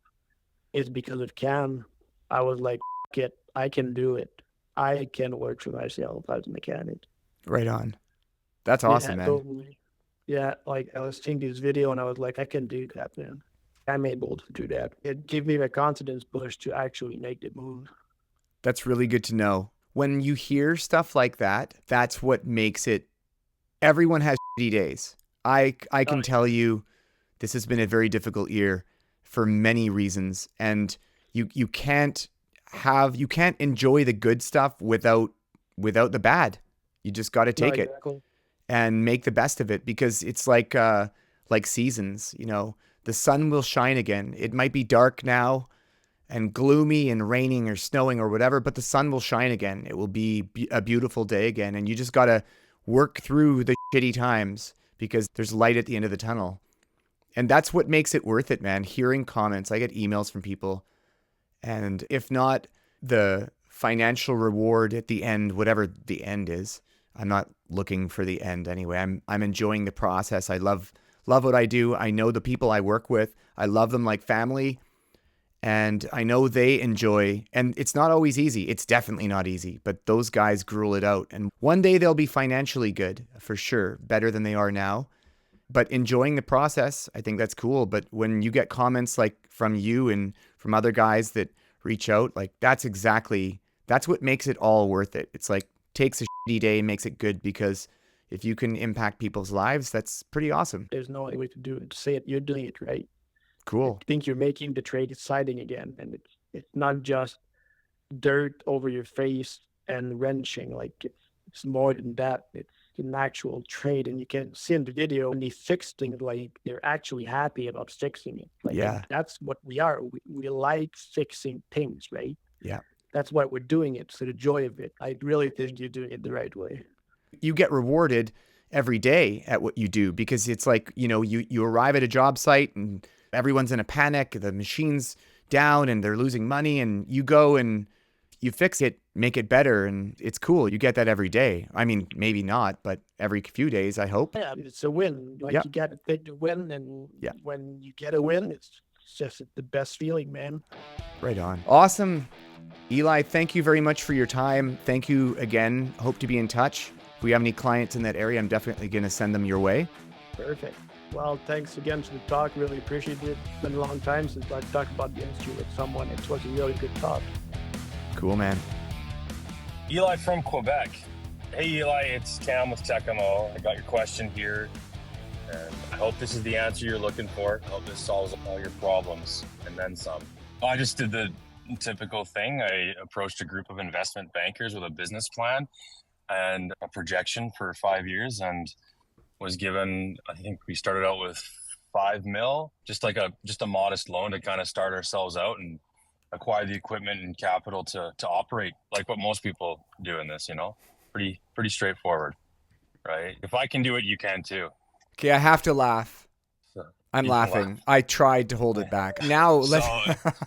is because of Cam. I was like, "F it, I can do it. I can work for myself as a mechanic." Right on. That's awesome, man. Totally. Yeah, like I was seeing this video and I was like, I can do that, man. I'm able to do that. It gave me the confidence push to actually make the move. That's really good to know. When you hear stuff like that, that's what makes it. Everyone has shitty days. I can tell you this has been a very difficult year for many reasons. And you can't enjoy the good stuff without the bad. You just got to take it and make the best of it, because it's like seasons, the sun will shine again. It might be dark now and gloomy and raining or snowing or whatever, but the sun will shine again. It will be a beautiful day again. And you just got to work through the shitty times because there's light at the end of the tunnel. And that's what makes it worth it, man. Hearing comments, I get emails from people. And if not the financial reward at the end, whatever the end is, I'm not looking for the end anyway. I'm enjoying the process. I love what I do. I know the people I work with. I love them like family. And I know they enjoy, and it's not always easy. It's definitely not easy, but those guys gruel it out. And one day they'll be financially good, for sure, better than they are now. But enjoying the process, I think that's cool. But when you get comments like from you and from other guys that reach out, like that's what makes it all worth it. It's like takes a shitty day and makes it good, because if you can impact people's lives, that's pretty awesome. There's no way to do it. To say it, you're doing it right. Cool. I think you're making the trade exciting again, and it's not just dirt over your face and wrenching. Like it's more than that. It's an actual trade, and you can see in the video when they fix things, like they're actually happy about fixing it. Like, yeah, that's what we are. We like fixing things, right? Yeah, that's why we're doing it. So the joy of it, I really think you're doing it the right way. You get rewarded every day at what you do, because it's like, you arrive at a job site and everyone's in a panic, the machine's down and they're losing money, and you go and you fix it, make it better, and it's cool. You get that every day. I mean, maybe not, but every few days, I hope. Yeah, it's a win. Like, Yeah. you got to take the win, and Yeah. when you get a win, it's just the best feeling, man. Right on. Awesome. Eli, thank you very much for your time. Thank you again. Hope to be in touch. If we have any clients in that area, I'm definitely going to send them your way. Perfect. Well, thanks again for the talk. Really appreciate it. It's been a long time since I talked about the industry with someone. It was a really good talk. Cool, man. Elie from Quebec. Hey, Elie, it's Cam with Tekamo. I got your question here, and I hope this is the answer you're looking for. I hope this solves all your problems and then some. I just did the typical thing. I approached a group of investment bankers with a business plan and a projection for 5 years, and was given, I think we started out with 5 mil, just a modest loan to kind of start ourselves out and acquire the equipment and capital to operate like what most people do in this, pretty straightforward, right? If I can do it, you can too. Okay, I have to laugh. So, I'm laughing. I tried to hold it back. Now let's.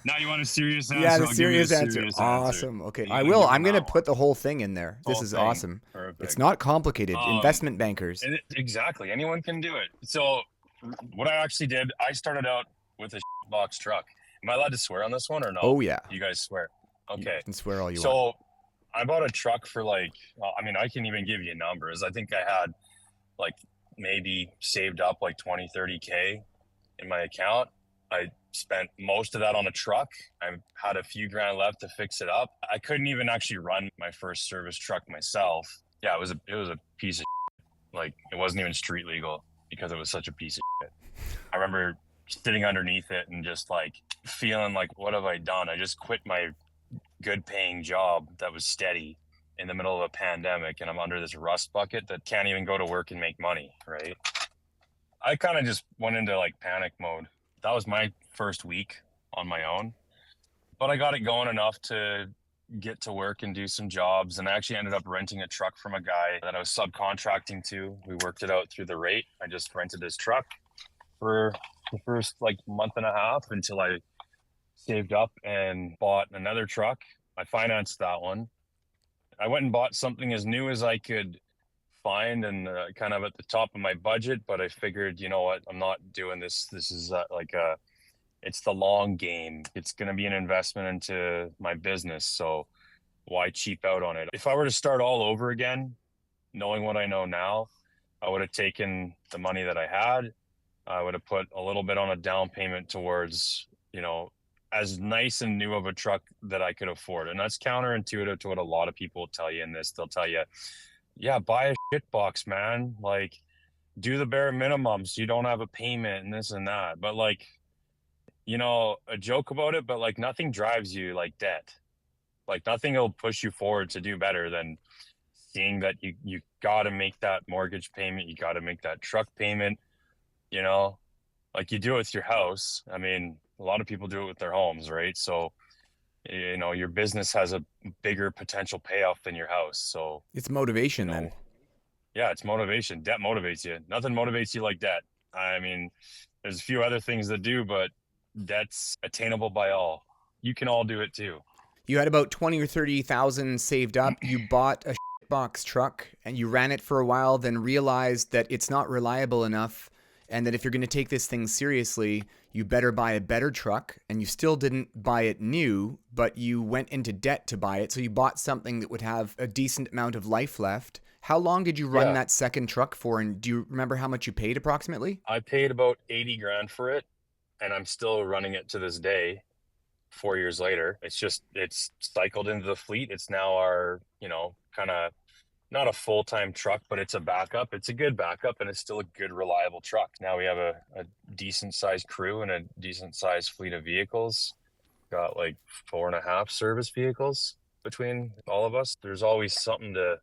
Now you want a serious answer? Yeah, the I'll give you a serious answer. serious Awesome. Okay, You I gotta will. give I'm me going to that put the whole thing in there. This Whole is thing. awesome. Perfect. It's not complicated. Investment bankers. Exactly. Anyone can do it. So what I actually did, I started out with a box truck. Am I allowed to swear on this one or no? Oh, yeah. You guys swear? Okay. You can swear all you want. So I bought a truck for I can even give you numbers. I think I had maybe saved up 20, 30K in my account. I spent most of that on a truck. I had a few grand left to fix it up. I couldn't even actually run my first service truck myself. Yeah, it was a piece of shit. It wasn't even street legal because it was such a piece of shit. I remember sitting underneath it and just feeling what have I done? I just quit my good paying job that was steady in the middle of a pandemic, and I'm under this rust bucket that can't even go to work and make money, right? I kind of just went into panic mode. That was my first week on my own, but I got it going enough to get to work and do some jobs. And I actually ended up renting a truck from a guy that I was subcontracting to. We worked it out through the rate. I just rented his truck for the first month and a half until I saved up and bought another truck. I financed that one. I went and bought something as new as I could find and kind of at the top of my budget, but I figured, you know what, I'm not doing this. This is it's the long game. It's going to be an investment into my business. So why cheap out on it? If I were to start all over again, knowing what I know now, I would have taken the money that I had. I would have put a little bit on a down payment towards, as nice and new of a truck that I could afford. And that's counterintuitive to what a lot of people will tell you in this. They'll tell you, yeah, buy a shit box, man. Do the bare minimum so you don't have a payment and this and that. But a joke about it, but nothing drives you like debt. Nothing will push you forward to do better than seeing that you got to make that mortgage payment. You got to make that truck payment, you do it with your house. I mean, a lot of people do it with their homes, right? So, your business has a bigger potential payoff than your house. So it's motivation then. Yeah, it's motivation. Debt motivates you. Nothing motivates you like debt. I mean, there's a few other things that do, but debt's attainable by all. You can all do it too. You had about 20 or 30,000 saved up. You bought a box truck and you ran it for a while, then realized that it's not reliable enough and that if you're going to take this thing seriously, you better buy a better truck. And you still didn't buy it new, but you went into debt to buy it. So you bought something that would have a decent amount of life left. How long did you run that second truck for? And do you remember how much you paid approximately? I paid about 80 grand for it, and I'm still running it to this day, 4 years later. It's cycled into the fleet. It's now our, kind of not a full-time truck, but it's a backup. It's a good backup, and it's still a good, reliable truck. Now we have a decent-sized crew and a decent-sized fleet of vehicles. Got 4.5 service vehicles between all of us. There's always something to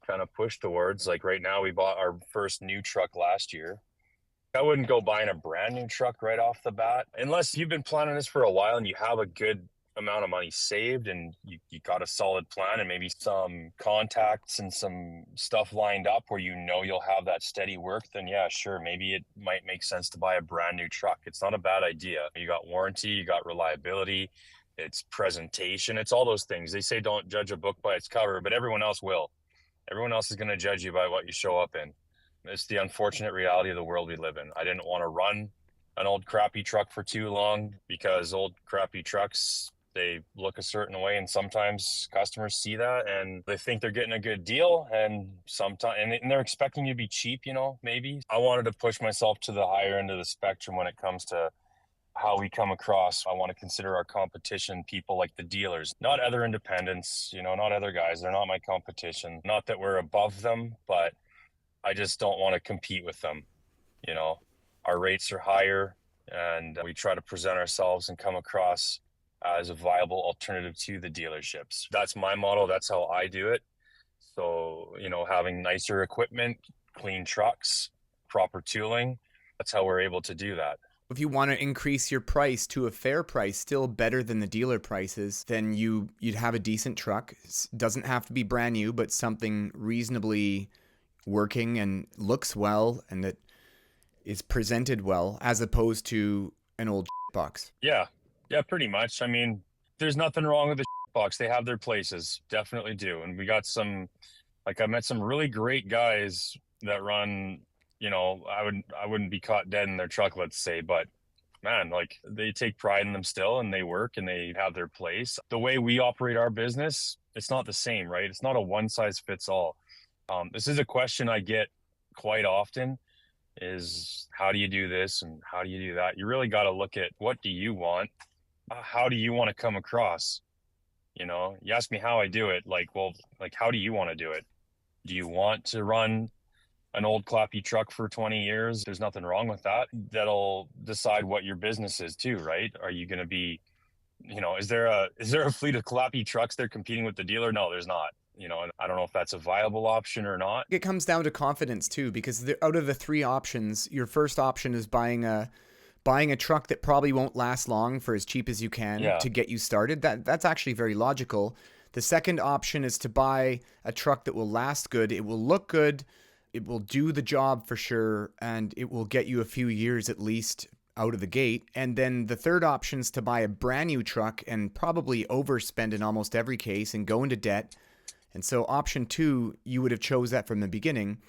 kind of push towards. Right now, we bought our first new truck last year. I wouldn't go buying a brand new truck right off the bat unless you've been planning this for a while and you have a good amount of money saved and you got a solid plan and maybe some contacts and some stuff lined up where you'll have that steady work. Then yeah, sure, maybe it might make sense to buy a brand new truck. It's not a bad idea. You got warranty, you got reliability, it's presentation, it's all those things. They say don't judge a book by its cover, but everyone else will. Everyone else is going to judge you by what you show up in. It's the unfortunate reality of the world we live in. I didn't want to run an old crappy truck for too long because old crappy trucks, they look a certain way, and sometimes customers see that and they think they're getting a good deal, and sometimes and they're expecting you to be cheap, maybe. I wanted to push myself to the higher end of the spectrum when it comes to how we come across. I want to consider our competition people like the dealers, not other independents, not other guys. They're not my competition. Not that we're above them, but I just don't want to compete with them. Our rates are higher, and we try to present ourselves and come across as a viable alternative to the dealerships. That's my model. That's how I do it. So, having nicer equipment, clean trucks, proper tooling, that's how we're able to do that. If you want to increase your price to a fair price, still better than the dealer prices, then you'd have a decent truck. It doesn't have to be brand new, but something reasonably working and looks well and that is presented well, as opposed to an old box. Yeah, pretty much. I mean, there's nothing wrong with the box. They have their places, definitely do. And we got I met some really great guys that run, I wouldn't be caught dead in their truck, let's say, but man, they take pride in them still, and they work and they have their place. The way we operate our business, it's not the same, right? It's not a one size fits all. This is a question I get quite often, is how do you do this and how do you do that? You really got to look at, what do you want? How do you want to come across? You ask me how I do it. How do you want to do it? Do you want to run an old clappy truck for 20 years? There's nothing wrong with that. That'll decide what your business is too, right? Are you going to be, is there a fleet of clappy trucks there competing with the dealer? No, there's not. And I don't know if that's a viable option or not. It comes down to confidence too, because out of the three options, your first option is buying a truck that probably won't last long for as cheap as you can to get you started. That's actually very logical. The second option is to buy a truck that will last good. It will look good. It will do the job for sure, and it will get you a few years at least out of the gate. And then the third option is to buy a brand new truck and probably overspend in almost every case and go into debt. And so option 2, you would have chose that from the beginning.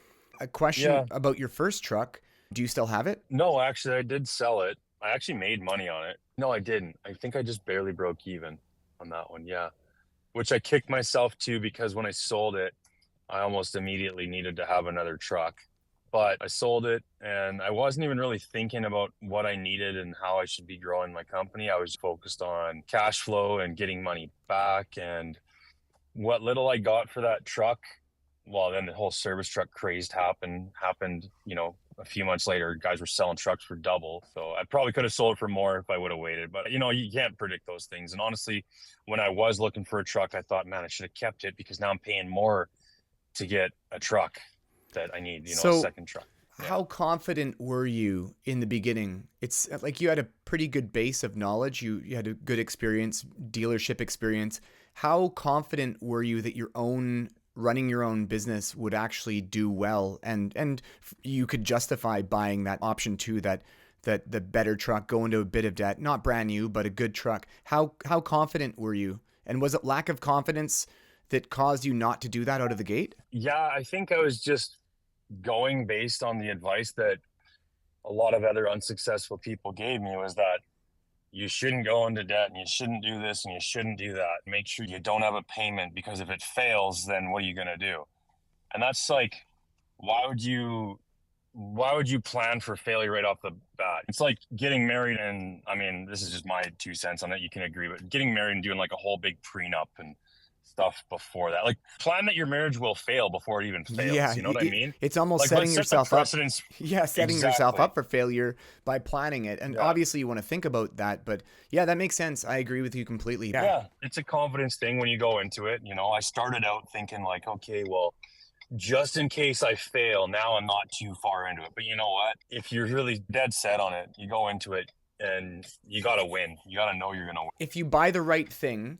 A question about your first truck. Do you still have it? No, actually, I did sell it. I actually made money on it. No, I didn't. I think I just barely broke even on that one. Yeah. Which I kicked myself to, because when I sold it, I almost immediately needed to have another truck. But I sold it, and I wasn't even really thinking about what I needed and how I should be growing my company. I was focused on cash flow and getting money back. And what little I got for that truck, well, then the whole service truck craze happened, a few months later. Guys were selling trucks for double. So I probably could have sold for more if I would have waited, but you can't predict those things. And honestly, when I was looking for a truck, I thought, man, I should have kept it, because now I'm paying more to get a truck that I need, a second truck. Yeah. How confident were you in the beginning? It's like you had a pretty good base of knowledge. You had a good experience, dealership experience. How confident were you that running your own business would actually do well, and you could justify buying that option 2, that the better truck, go into a bit of debt, not brand new, but a good truck? How confident were you? And was it lack of confidence that caused you not to do that out of the gate? Yeah, I think I was just going based on the advice that a lot of other unsuccessful people gave me, was that you shouldn't go into debt, and you shouldn't do this, and you shouldn't do that. Make sure you don't have a payment, because if it fails, then what are you going to do? And that's why would you plan for failure right off the bat? It's like getting married, and I mean, this is just my 2 cents on it. You can agree, but getting married and doing a whole big prenup and stuff before that. Plan that your marriage will fail before it even fails. Yeah, you know what I mean? It's almost setting yourself up. Yeah, setting yourself up for failure by planning it. And obviously you want to think about that, but yeah, that makes sense. I agree with you completely. Yeah, it's a confidence thing when you go into it. I started out thinking okay, well, just in case I fail, now I'm not too far into it. But you know what? If you're really dead set on it, you go into it and you got to win. You got to know you're going to win. If you buy the right thing,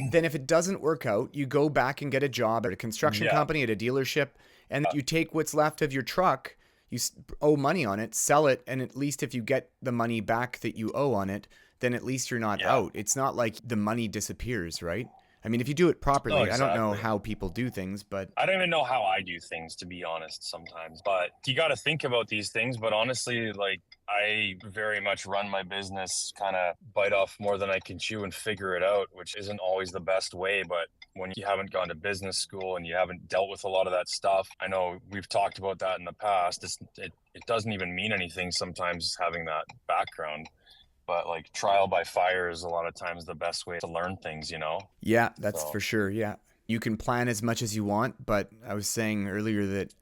then if it doesn't work out, you go back and get a job at a construction company, at a dealership, and you take what's left of your truck, you owe money on it, sell it, and at least if you get the money back that you owe on it, then at least you're not Yeah. out. It's not like the money disappears, right? I mean, if you do it properly, No, I don't know exactly. how people do things, but I don't even know how I do things, to be honest, sometimes. But you got to think about these things. But honestly, like, I very much run my business, kind of bite off more than I can chew and figure it out, which isn't always the best way. But when you haven't gone to business school and you haven't dealt with a lot of that stuff, I know we've talked about that in the past. It doesn't even mean anything sometimes having that background. But like trial by fire is a lot of times the best way to learn things, you know? yeah, that's So. for sure. Yeah. You can plan as much as you want, but I was saying earlier that,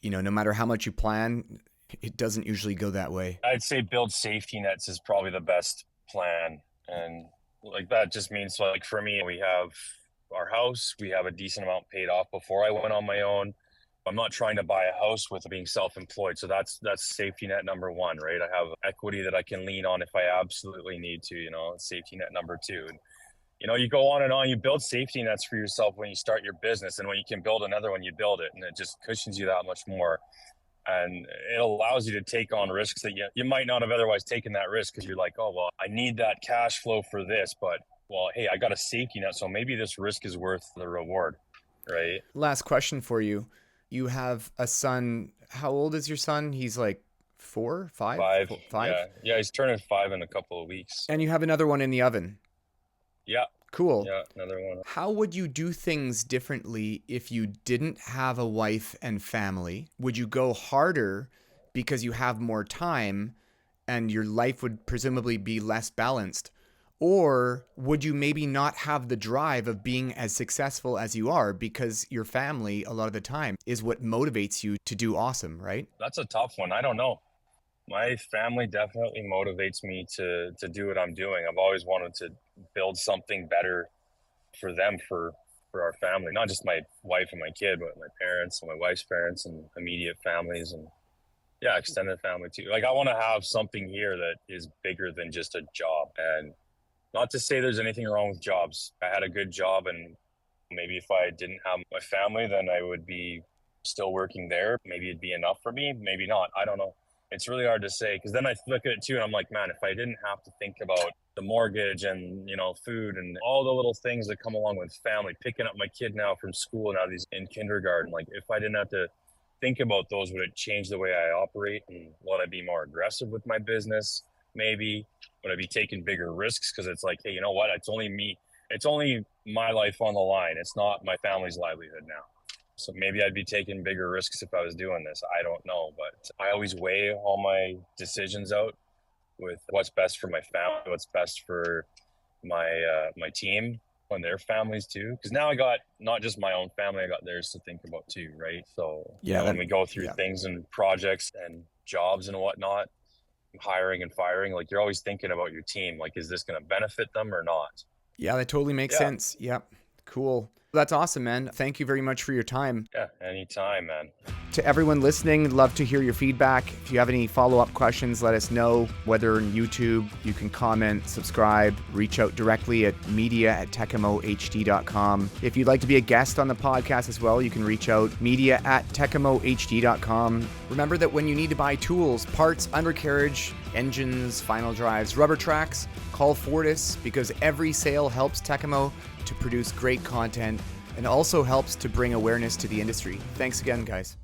no matter how much you plan, it doesn't usually go that way. I'd say build safety nets is probably the best plan. And like that just means, like, for me, we have our house, we have a decent amount paid off before I went on my own. I'm not trying to buy a house with being self-employed. So that's safety net number one, right? I have equity that I can lean on if I absolutely need to, safety net number two. And, you go on and on, you build safety nets for yourself when you start your business. And when you can build another one, you build it. And it just cushions you that much more. And it allows you to take on risks that you might not have otherwise taken that risk, because you're like, oh, well, I need that cash flow for this. But, well, hey, I got a safety net. So maybe this risk is worth the reward, right? Last question for you. You have a son. How old is your son? He's like 4, 5? 5. Yeah, he's turning 5 in a couple of weeks. And you have another one in the oven. Yeah. Cool. Yeah, another one. How would you do things differently if you didn't have a wife and family? Would you go harder because you have more time and your life would presumably be less balanced? Or would you maybe not have the drive of being as successful as you are because your family, a lot of the time, is what motivates you to do awesome, right? That's a tough one. I don't know. My family definitely motivates me to do what I'm doing. I've always wanted to build something better for them, for our family, not just my wife and my kid, but my parents and my wife's parents and immediate families, and yeah, extended family too. Like, I want to have something here that is bigger than just a job. And not to say there's anything wrong with jobs. I had a good job, and maybe if I didn't have my family, then I would be still working there. Maybe it'd be enough for me, maybe not. I don't know. It's really hard to say, because then I look at it too and I'm like, man, if I didn't have to think about the mortgage and, food and all the little things that come along with family, picking up my kid now from school, now he's in kindergarten, like, if I didn't have to think about those, would it change the way I operate? And would I be more aggressive with my business? Maybe. Would I be taking bigger risks? Because it's like, hey, you know what? It's only me. It's only my life on the line. It's not my family's livelihood now. So maybe I'd be taking bigger risks if I was doing this. I don't know, but I always weigh all my decisions out with what's best for my family, what's best for my my team and their families too. Because now I got not just my own family, I got theirs to think about too, right? So when we go through things and projects and jobs and whatnot, hiring and firing, like, you're always thinking about your team. Like, is this going to benefit them or not? Yeah, that totally makes sense. Yep. Cool. That's awesome, man. Thank you very much for your time. Yeah, anytime, man. To everyone listening, love to hear your feedback. If you have any follow-up questions, let us know. Whether on YouTube, you can comment, subscribe, reach out directly at media@tekamohd.com. If you'd like to be a guest on the podcast as well, you can reach out media@tekamohd.com. Remember that when you need to buy tools, parts, undercarriage, engines, final drives, rubber tracks, call Fortis, because every sale helps Tekamo to produce great content and also helps to bring awareness to the industry. Thanks again, guys.